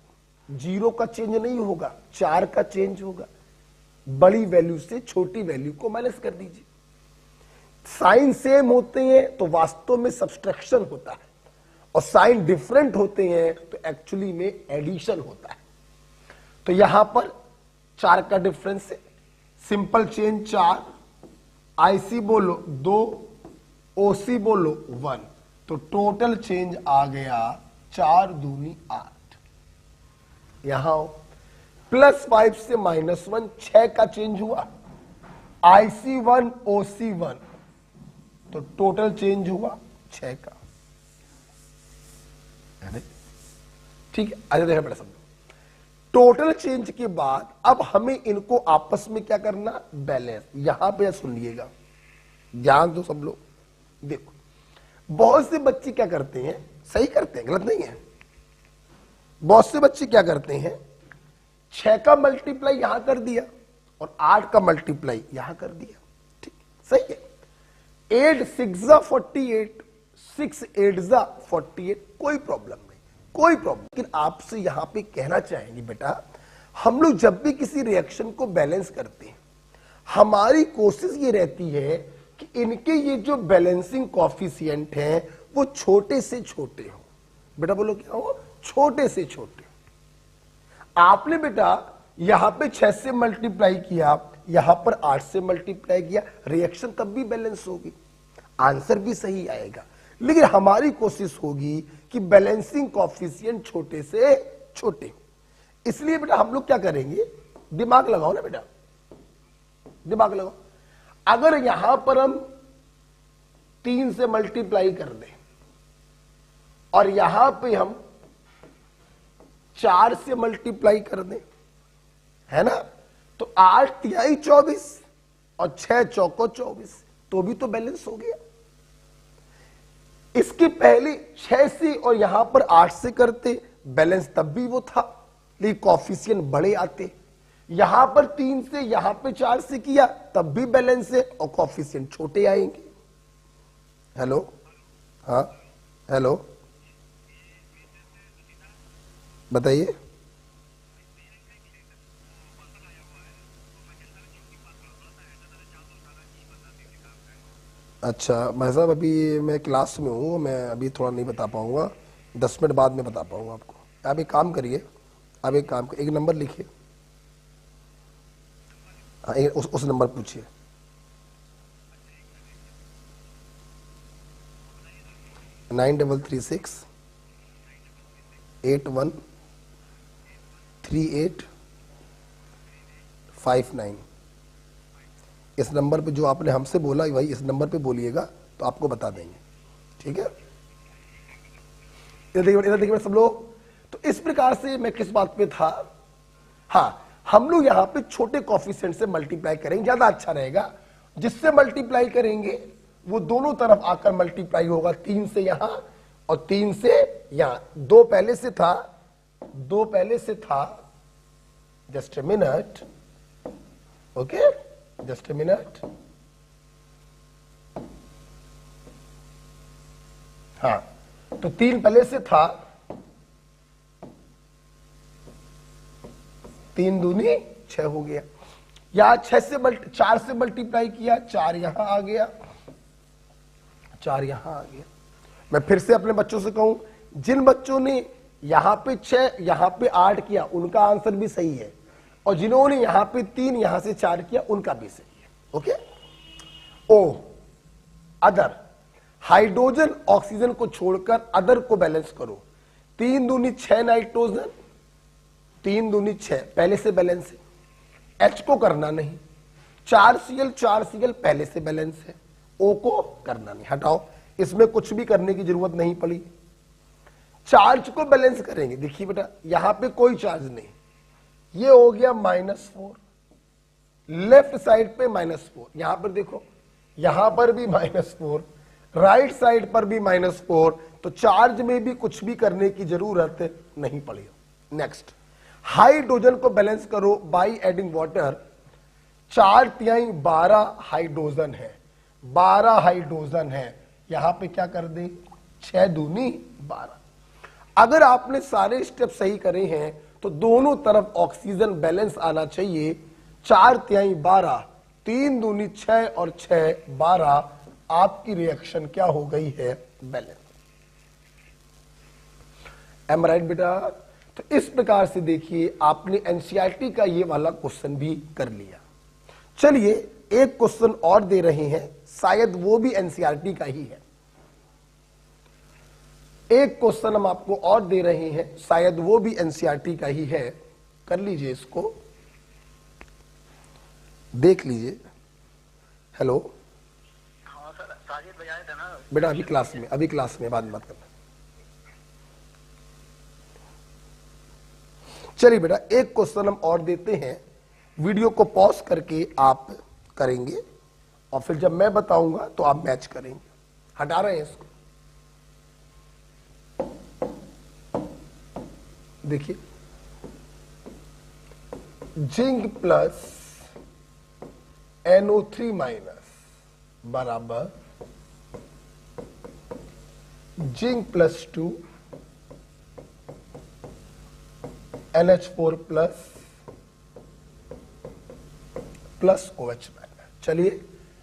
0 का चेंज नहीं होगा, 4 का चेंज होगा। बड़ी वैल्यू से छोटी वैल्यू को माइनस कर दीजिए। साइन सेम होते हैं तो वास्तव में सब्सट्रैक्शन होता है, और साइन डिफरेंट होते हैं तो एक्चुअली में एडिशन होता है। तो यहां पर 4 का डिफरेंस है, सिंपल चेंज 4, IC बोलो 2, OC बोलो 1, तो टोटल चेंज आ गया 4 दूनी 8। यहां +5 से -1, 6 का चेंज हुआ। IC1 OC1, तो टोटल चेंज हुआ 6 का। ठीक है, आगे देखा बेटा समझो। टोटल चेंज के बाद अब हमें इनको आपस में क्या करना, बैलेंस। यहां पे सुनिएगा, ध्यान दो सब लोग। देखो बहुत से बच्चे क्या करते हैं, सही करते हैं, गलत नहीं है। बहुत से बच्चे क्या करते हैं, 6 का मल्टीप्लाई यहां कर दिया और 8 का मल्टीप्लाई यहां कर दिया। ठीक, सही है। 8 6 48, 6 8 48, कोई प्रॉब्लम नहीं, कोई प्रॉब्लम। लेकिन आपसे यहां पे कहना चाहेंगे बेटा, हम लोग जब भी किसी रिएक्शन को बैलेंस करते हैं, हमारी कोशिश ये रहती है कि इनके ये जो बैलेंसिंग कॉफिशिएंट हैं वो छोटे से छोटे हो। बेटा बोलो क्या हो, छोटे से छोटे। आपने बेटा यहां पे 6 से मल्टीप्लाई किया, यहां पर 8 से मल्टीप्लाई किया, रिएक्शन तब भी बैलेंस होगी, आंसर भी सही आएगा। लेकिन हमारी कोशिश होगी कि बैलेंसिंग कॉफिशिएंट छोटे से छोटे हो। इसलिए बेटा हम लोग क्या करेंगे, दिमाग लगाओ ना बेटा, दिमाग लगाओ। अगर यहां पर हम 3 से मल्टीप्लाई कर दें और यहां पे हम 4 से मल्टीप्लाई कर दें, है ना, तो 8 तिहाई 24 और 6 चौको 24, तो भी तो बैलेंस हो गया। इसके पहले 6 से और यहां पर 8 से करते, बैलेंस तब भी वो था, लेकिन कॉफिशिएंट बड़े आते। यहां पर 3 से यहां पे 4 से किया, तब भी बैलेंस है और कॉफिशिएंट छोटे आएंगे। हेलो, हाँ हेलो, बताइए। अच्छा मैं साहब अभी मैं क्लास में हूँ, मैं अभी थोड़ा नहीं बता पाऊंगा, 10 मिनट बाद में बता पाऊंगा आपको। आप एक काम करिए, आप एक काम कर, एक नंबर लिखिए, हाँ उस नंबर पूछिए। नाइन 336 813859। इस नंबर पे जो आपने हमसे बोला भाई, इस नंबर पे बोलिएगा तो आपको बता देंगे। ठीक है, इधर देखिए सब लोग। तो इस प्रकार से मैं किस बात पे था, हाँ हम लोग यहां पे छोटे कॉफिशिएंट से मल्टीप्लाई करेंगे, ज्यादा अच्छा रहेगा। जिससे मल्टीप्लाई करेंगे वो दोनों तरफ आकर मल्टीप्लाई होगा, 3 से यहां और 3 से यहां। 2 पहले से था, 2 पहले से था, just a minute, okay just a minute. हाँ तो 3 पहले से था, 3 दूनी 6 हो गया। यहां 4 से मल्टीप्लाई किया, 4 यहां आ गया, 4 यहां आ गया। मैं फिर से अपने बच्चों से कहूं, जिन बच्चों ने यहां पे 6 यहां पे 8 किया उनका आंसर भी सही है, और जिन्होंने यहां पे 3 यहां से 4 किया उनका भी सही है। ओके। ओ अदर, हाइड्रोजन ऑक्सीजन को छोड़कर अदर को बैलेंस करो। 3 दूनी 6 नाइट्रोजन, 3 दूनी 6 पहले से बैलेंस है, H को करना नहीं। 4Cl पहले से बैलेंस है, O को करना नहीं, हटाओ, इसमें कुछ भी करने की जरूरत नहीं पड़ी। चार्ज को बैलेंस करेंगे, देखिए बेटा यहां पे कोई चार्ज नहीं, ये हो गया -4, लेफ्ट साइड पे -4, यहां पर देखो यहां पर भी -4, राइट साइड पर भी -4, तो चार्ज में भी कुछ भी करने की जरूरत नहीं पड़ी। नेक्स्ट, हाइड्रोजन को बैलेंस करो बाय एडिंग वाटर। 4 तिहाई 12 हाइड्रोजन है, 12 हाइड्रोजन है, यहां पे क्या कर दें, 6 दूनी 12। अगर आपने सारे स्टेप सही करे हैं तो दोनों तरफ ऑक्सीजन बैलेंस आना चाहिए। 4 तिहाई 12, 3 दूनी 6 और 6 12, आपकी रिएक्शन क्या हो गई है, बैलेंस। एम राइट बेटा। तो इस प्रकार से देखिए आपने एनसीईआरटी का ये वाला क्वेश्चन भी कर लिया। चलिए एक क्वेश्चन और दे रहे हैं, शायद वो भी एनसीईआरटी का ही है। एक क्वेश्चन हम आपको और दे रहे हैं, शायद वो भी एनसीईआरटी का ही है। कर लीजिए इसको, देख लीजिए। हेलो हाँ सर, साजिद भाई आए थे ना। बेटा अभी क्लास में, बाद में बात करना। चलिए बेटा एक क्वेश्चन हम और देते हैं, वीडियो को पॉज करके आप करेंगे और फिर जब मैं बताऊंगा तो आप मैच करेंगे। हटा रहे हैं इसको, देखिए जिंक प्लस NO3 माइनस बराबर zinc plus 2 NH4 plus OH minus. चलिए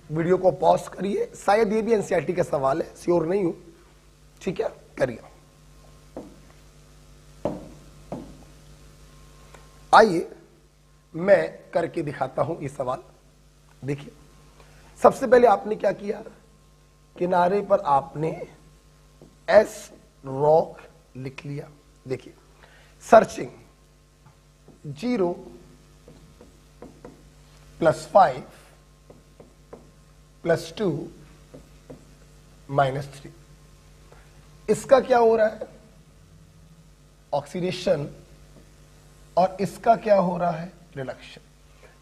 वीडियो को पॉज करिए, शायद ये भी एनसीईआरटी का सवाल है, श्योर नहीं हूं, ठीक है, करिए। आइए मैं करके दिखाता हूं ये सवाल। देखिए सबसे पहले आपने क्या किया, किनारे पर आपने S रॉक लिख लिया। देखिए सर्चिंग 0 + 5 + 2 -3, इसका क्या हो रहा है, ऑक्सीडेशन, और इसका क्या हो रहा है, रिडक्शन।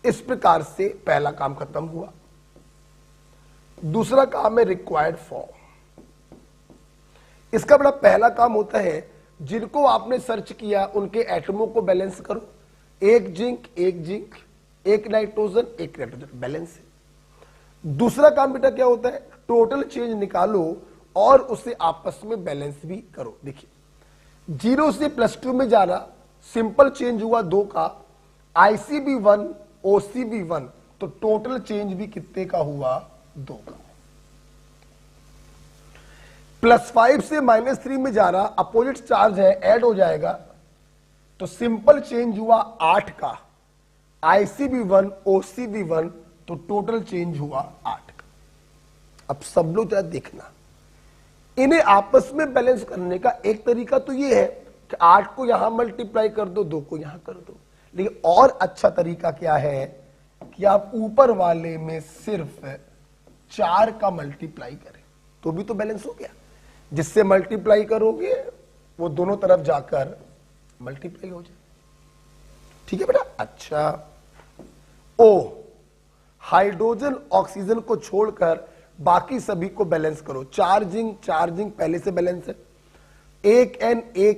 इस प्रकार से पहला काम खत्म हुआ। दूसरा काम है रिक्वायर्ड फॉर्म। इसका बड़ा पहला काम होता है, जिनको आपने सर्च किया उनके एटमों को बैलेंस करो, एक जिंक एक नाइट्रोजन एक नाइट्रोजन, बैलेंस है। दूसरा काम बेटा क्या होता है, टोटल चेंज निकालो और उसे आपस में बैलेंस भी करो। देखिए 0 से +2 में जाना, सिंपल चेंज हुआ 2 का, ICB1 OCB1, तो टोटल चेंज भी कितने का हुआ, 2 का। +5 से -3 में जाना, अपोजिट चार्ज है, ऐड हो जाएगा, तो सिंपल चेंज हुआ 8 का, ICB1 OCB1, तो टोटल चेंज हुआ 8 का। अब सब लोग जरा देखना, इन्हें आपस में बैलेंस करने का एक तरीका तो ये है कि 8 को यहां मल्टीप्लाई कर दो, 2 को यहां कर दो, लेकिन और अच्छा तरीका क्या है कि आप ऊपर वाले में सिर्फ 4 का मल्टीप्लाई करें, तो भी तो बैलेंस हो गया। जिससे मल्टीप्लाई करोगे वो दोनों तरफ जाकर मल्टीप्लाई हो जाए, ठीक है बेटा। अच्छा, O, हाइड्रोजन ऑक्सीजन को छोड़कर बाकी सभी को बैलेंस करो। चार्जिंग पहले से बैलेंस है, एक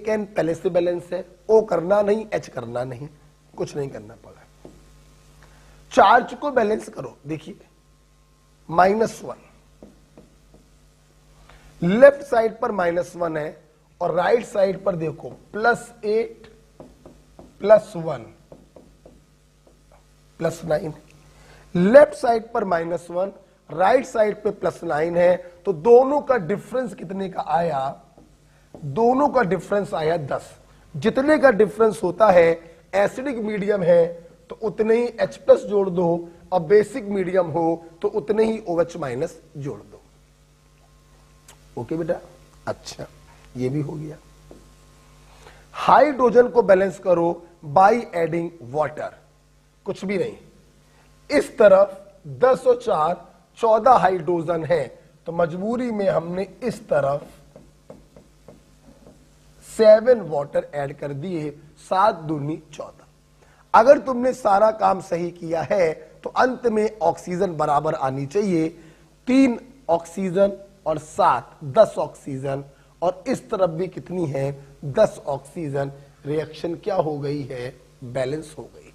N पहले से बैलेंस है, O करना नहीं, H करना नहीं, कुछ नहीं करना पड़ा। चार्ज को बैलेंस करो, देखिए -1, लेफ्ट साइड पर -1 है और राइट साइड पर देखो +8 +1 +9, लेफ्ट साइड पर -1, राइट साइड पे +9 है, तो दोनों का डिफरेंस कितने का आया, दोनों का डिफरेंस आया 10। जितने का डिफरेंस होता है, एसिडिक मीडियम है तो उतने ही H+ जोड़ दो, और बेसिक मीडियम हो तो उतने ही OH- जोड़ दो। ओके बेटा, अच्छा ये भी हो गया। हाइड्रोजन को बैलेंस करो बाय एडिंग वाटर, कुछ भी नहीं, इस तरफ 10 और 4 14 हाइड्रोजन है, तो मजबूरी में हमने इस तरफ 7 वाटर ऐड कर दिए, 7 दूनी 14। अगर तुमने सारा काम सही किया है तो अंत में ऑक्सीजन बराबर आनी चाहिए, 3 ऑक्सीजन और 7, 10 ऑक्सीजन, और इस तरफ भी कितनी है, 10 ऑक्सीजन। रिएक्शन क्या हो गई है, बैलेंस हो गई।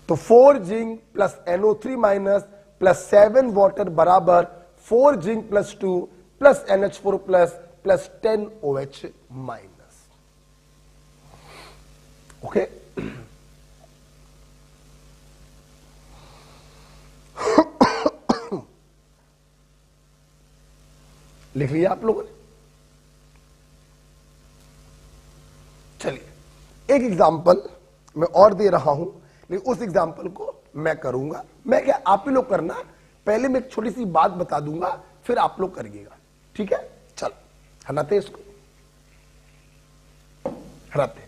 तो 4 zinc plus NO3 minus plus 7 water बराबर 4 zinc plus 2 plus NH4 plus 10 OH minus. Okay, लिख लिया आप लोगों ने। चलिए एक एग्जाम्पल मैं और दे रहा हूं, लेकिन उस एग्जाम्पल को मैं करूंगा। मैं क्या, आप ही लोग करना, पहले मैं एक छोटी सी बात बता दूंगा, फिर आप लोग करिएगा, ठीक है। चल हटाते इसको, हटाते।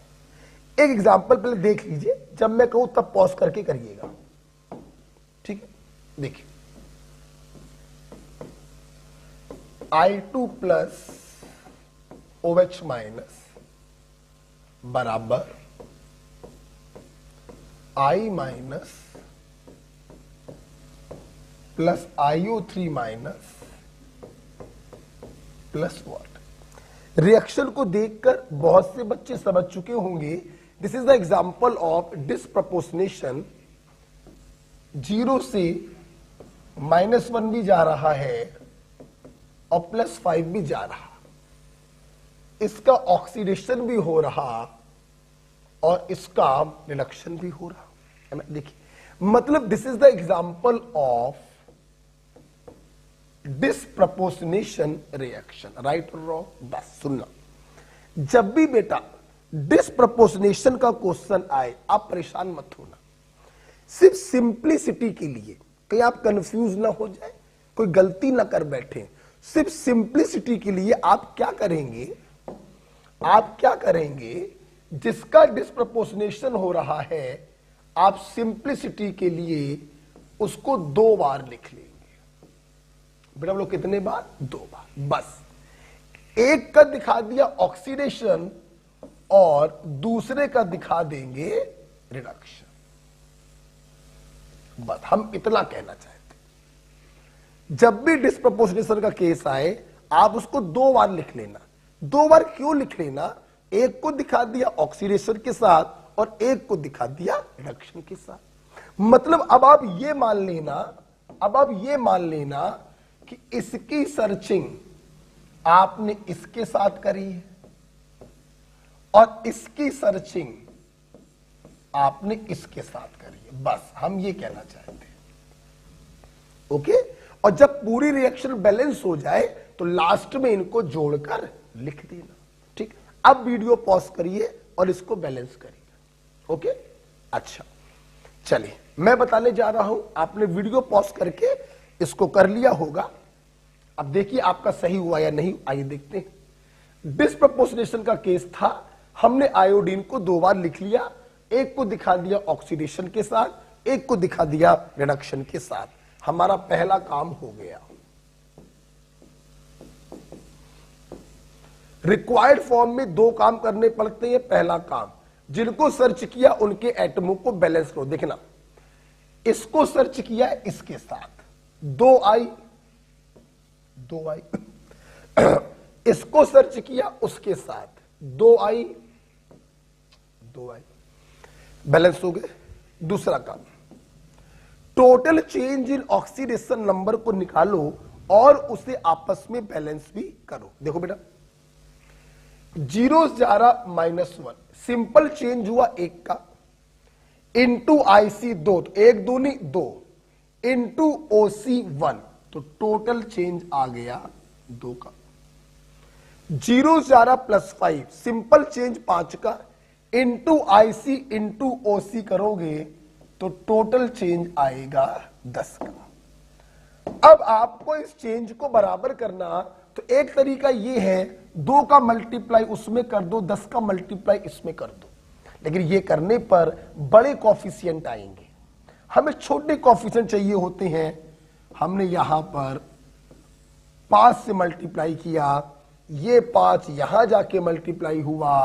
एक एग्जांपल पहले देख लीजिए, जब मैं कहूं तब पॉज करके करिएगा, ठीक है। देखिए I2 प्लस OH माइनस बराबर I minus plus IO3 minus plus what. Reaction को देखकर बहुत से बच्चे समझ चुके होंगे, this is the example of disproportionation. 0 से -1 भी जा रहा है और +5 भी जा रहा, इसका ऑक्सीडेशन भी हो रहा और इसका रिडक्शन भी हो रहा। देखिए मतलब this is the example of disproportionation reaction, right और रॉन्ग। बस सुनना, जब भी बेटा डिसप्रपोर्शनेशन का क्वेश्चन आए आप परेशान मत होना, सिर्फ सिंपलिसिटी के लिए, कहीं आप कंफ्यूज ना हो जाए, कोई गलती ना कर बैठे, सिर्फ सिंपलिसिटी के लिए आप क्या करेंगे, जिसका डिसप्रपोर्शनेशन हो रहा है आप सिंपलिसिटी के लिए उसको 2 बार लिख लेंगे। बेटा लोग कितने बार? 2 बार। बस एक का दिखा दिया ऑक्सीडेशन और दूसरे का दिखा देंगे रिडक्शन। बस हम इतना कहना चाहते। जब भी डिसप्रपोर्शनेशन का केस आए आप उसको 2 बार लिख लेना। 2 बार क्यों लिख लेना? एक को दिखा दिया ऑक्सीडेशन के साथ और एक को दिखा दिया रिडक्शन के साथ। मतलब अब आप ये मान लेना कि इसकी सर्चिंग आपने इसके साथ करी है और इसकी सर्चिंग आपने इसके साथ करी है। बस हम ये कहना चाहते हैं, ओके। और जब पूरी रिएक्शन बैलेंस हो जाए तो लास्ट में इनको जोड़कर लिख देना, ठीक। अब वीडियो पॉज करिए और इसको बैलेंस करिए, ओके। अच्छा चलिए मैं बताने जा रहा हूं, आपने वीडियो पॉज करके इसको कर लिया होगा। अब देखिए आपका सही हुआ या नहीं, आइए देखते हैं। डिसप्रपोर्शनेशन का केस था, हमने आयोडीन को 2 बार लिख लिया, एक को दिखा दिया ऑक्सीडेशन के साथ, एक को दिखा दिया रिडक्शन के साथ। हमारा पहला काम हो गया। रिक्वायर्ड फॉर्म में 2 काम करने पड़ते हैं। पहला काम, जिनको सर्च किया उनके एटमों को बैलेंस करो। देखना, इसको सर्च किया इसके साथ 2I, इसको सर्च किया उसके साथ 2I, बैलेंस हो गए। दूसरा काम, total change in oxidation number को निकालो और उसे आपस में बैलेंस भी करो। देखो बेटा 0 जा रहा -1, सिंपल चेंज हुआ 1 का, इंटू IC 2, तो 1 दूनी 2, इंटू OC 1, तो टोटल चेंज आ गया 2 का। 0 जा रहा +5, सिंपल चेंज 5 का, इंटू IC इंटू OC करोगे तो टोटल चेंज आएगा 10 का। अब आपको इस चेंज को बराबर करना, तो एक तरीका ये है 2 का मल्टीप्लाई उसमें कर दो, 10 का मल्टीप्लाई इसमें कर दो। लेकिन ये करने पर बड़े कॉफिशिएंट आएंगे, हमें छोटे कॉफिशिएंट चाहिए होते हैं। हमने यहां पर 5 से मल्टीप्लाई किया, ये 5 यहां जाके मल्टीप्लाई हुआ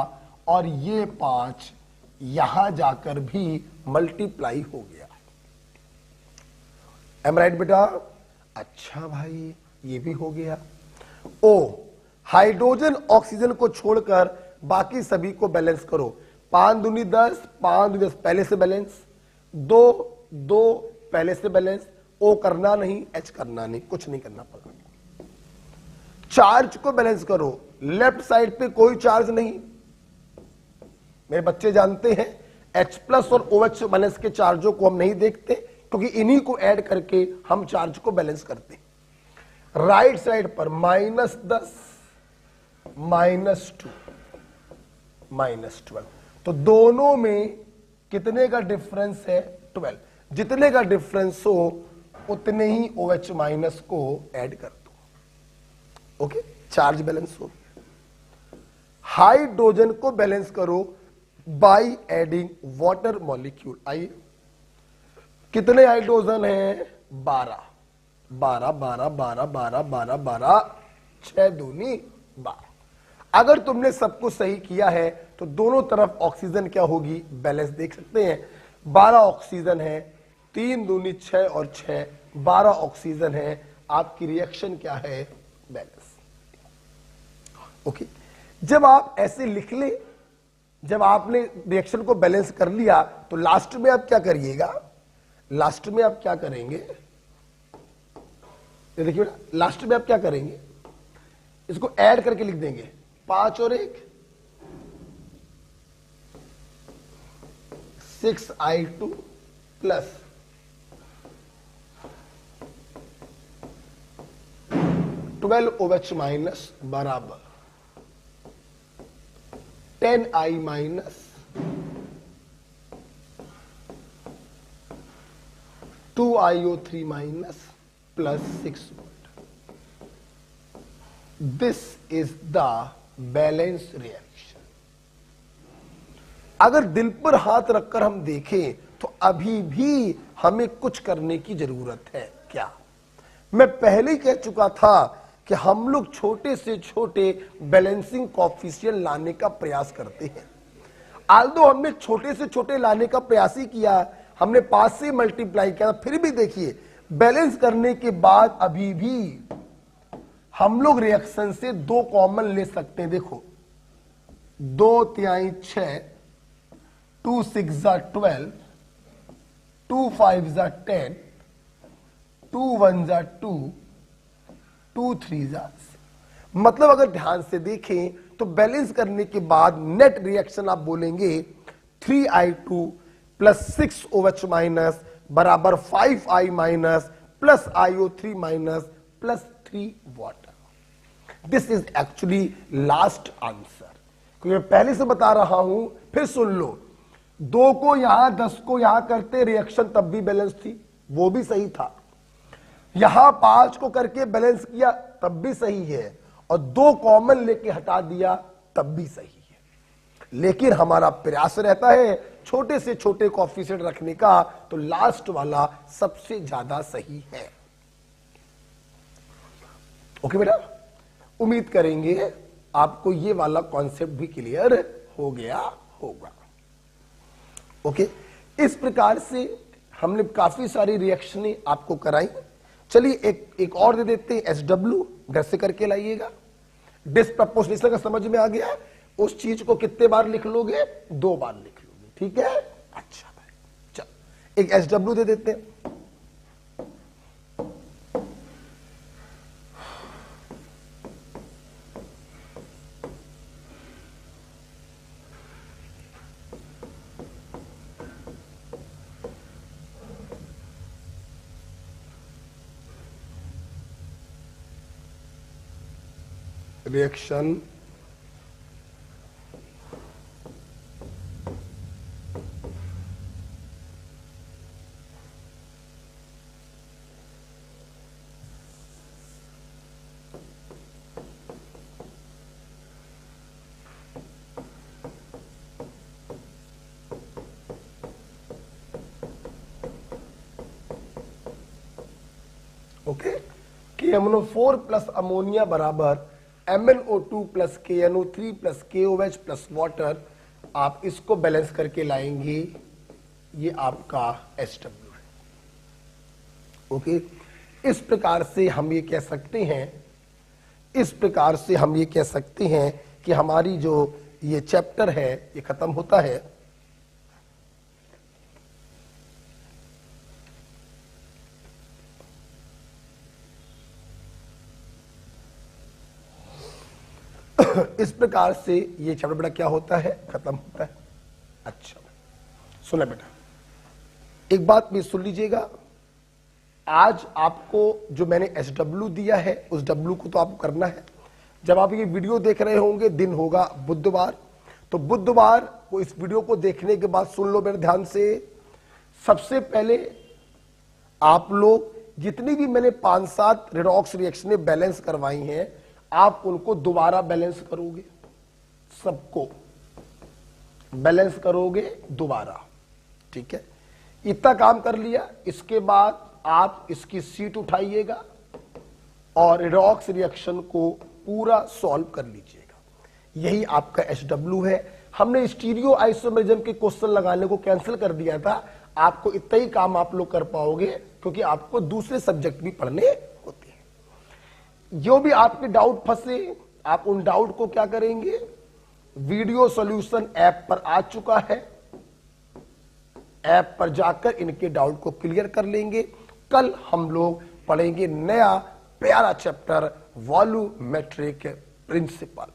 और ये 5 यहां जाकर भी मल्टीप्लाई हो गया। एम राइट बेटा? अच्छा भाई ये भी हो गया। ओ, हाइड्रोजन ऑक्सीजन को छोड़कर बाकी सभी को बैलेंस करो। 5 दूनी 10, 5 दूनी 10 पहले से बैलेंस, 2 2 पहले से बैलेंस, ओ करना नहीं, एच करना नहीं, कुछ नहीं करना पड़ा। चार्ज को बैलेंस करो, लेफ्ट साइड पे कोई चार्ज नहीं। मेरे बच्चे जानते हैं H+ और OH माइनस के चार्जों को हम नहीं देखते, क्योंकि इन्हीं को ऐड करके हम चार्ज को बैलेंस करते हैं। राइट साइड पर -10 -2 -12, तो दोनों में कितने का डिफरेंस है? 12। जितने का डिफरेंस हो उतने ही OH माइनस को ऐड कर दो, ओके। चार्ज बैलेंस हो। हाइड्रोजन को बैलेंस करो, बाई एडिंग वाटर मॉलिक्यूल। आइए, कितने हाइड्रोजन हैं? 12 12 12 12 12 12 12, 6 दूनी 12। अगर तुमने सब कुछ सही किया है तो दोनों तरफ ऑक्सीजन क्या होगी? बैलेंस। देख सकते हैं 12 ऑक्सीजन है, 3 दूनी 6 और 6 12 ऑक्सीजन है। आपकी रिएक्शन क्या है? बैलेंस। ओके, जब आप ऐसे लिख ले, जब आपने रिएक्शन को बैलेंस कर लिया तो लास्ट में आप क्या करिएगा? लास्ट में आप क्या करेंगे? ये देखिए ना, लास्ट में आप क्या करेंगे? इसको ऐड करके लिख देंगे 5 और 1 6I2 प्लस 12OH माइनस बराबर 10I minus 2IO3 minus plus 6 volt. This is the balance reaction. अगर दिल पर हाथ रखकर हम देखें तो अभी भी हमें कुछ करने की जरूरत है। क्या? मैं पहले ही कह चुका था कि हम लोग छोटे से छोटे बैलेंसिंग कॉफिशिएंट लाने का प्रयास करते हैं। आल्दो हमने छोटे से छोटे लाने का प्रयास ही किया, हमने 5 से मल्टीप्लाई किया, फिर भी देखिए बैलेंस करने के बाद अभी भी हम लोग रिएक्शन से 2 कॉमन ले सकते हैं। देखो 2 तिहाई 6, 2 6 12, 2 5 10, 2 1 2, 2 3 मतलब अगर ध्यान से देखें तो बैलेंस करने के बाद नेट रिएक्शन आप बोलेंगे 3I2 प्लस 6OH माइनस बराबर 5I minus plus IO3 minus plus 3 water. This is actually last answer. क्योंकि मैं पहले से बता रहा हूं, फिर सुन लो, 2 को यहां 10 को यहां करते रिएक्शन तब भी बैलेंस थी, वो भी सही था। यहां 5 को करके बैलेंस किया तब भी सही है, और 2 कॉमन लेके हटा दिया तब भी सही है। लेकिन हमारा प्रयास रहता है छोटे से छोटे कोएफिशिएंट रखने का, तो लास्ट वाला सबसे ज्यादा सही है। ओके बेटा, उम्मीद करेंगे आपको ये वाला कॉन्सेप्ट भी क्लियर हो गया होगा। ओके, इस प्रकार से हमने काफी सारी रिएक्शनें आपको कराई। चलिए एक और दे देते हैं, SW घर से करके लाइएगा। डिस्प्रपोर्शनेशन का समझ में आ गया? उस चीज को कितने बार लिख लोगे? 2 बार लिख लोगे, ठीक है? अच्छा भाई, चलो एक SW दे देते हैं। Reaction okay, KMnO4 plus ammonia बराबर MnO2 plus KNO3 plus KOH plus water. आप इसको बैलेंस करके लाएंगे, ये आपका SW है। ओके, इस प्रकार से हम ये कह सकते हैं, इस प्रकार से हम ये कह सकते हैं कि हमारी जो ये चैप्टर है ये खत्म होता है। इस प्रकार से ये चैप्टर बेटा क्या होता है? खत्म होता है। अच्छा सुना बेटा, एक बात भी सुन लीजिएगा, आज आपको जो मैंने SW दिया है उस W को तो आपको करना है। जब आप ये वीडियो देख रहे होंगे, दिन होगा बुधवार, तो बुधवार को इस वीडियो को देखने के बाद सुन लो मेरे ध्यान से, सबसे पहले आप लोग जितनी भी मैंने 5-7 रेडॉक्स रिएक्शनें बैलेंस करवाई हैं, आप उनको दोबारा बैलेंस करोगे सबको। बैलेंस करोगे दोबारा, ठीक है। इतना काम कर लिया, इसके बाद आप इसकी सीट उठाइएगा और रिडॉक्स रिएक्शन को पूरा सॉल्व कर लीजिएगा। यही आपका HW है। हमने स्टीरियो आइसोमेरिज्म के क्वेश्चन लगाने को कैंसिल कर दिया था। आपको इतना ही काम आप लोग कर पाओगे क्योंकि आपको दूसरे सब्जेक्ट भी पढ़ने होते हैं। जो भी आपके डाउट फंसे, आप उन डाउट को क्या करेंगे, वीडियो सॉल्यूशन ऐप पर आ चुका है, ऐप पर जाकर इनके डाउट को क्लियर कर लेंगे। कल हम लोग पढ़ेंगे नया प्यारा चैप्टर वॉल्यूमेट्रिक प्रिंसिपल।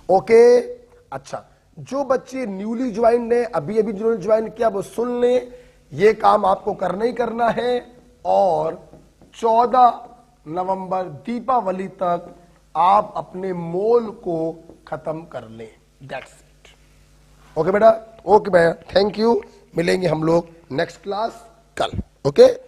ओके, अच्छा, जो बच्चे न्यूली ज्वाइन ने अभी अभी जिन्होंने ज्वाइन किया वो सुन लें, ये काम आपको करना ही करना है और 14 नवंबर दीपावली तक आप अपने मोल को खत्म कर लें। That's it. ओके बेटा, ओके भैया, थैंक यू। मिलेंगे हम लोग नेक्स्ट क्लास कल। ओके।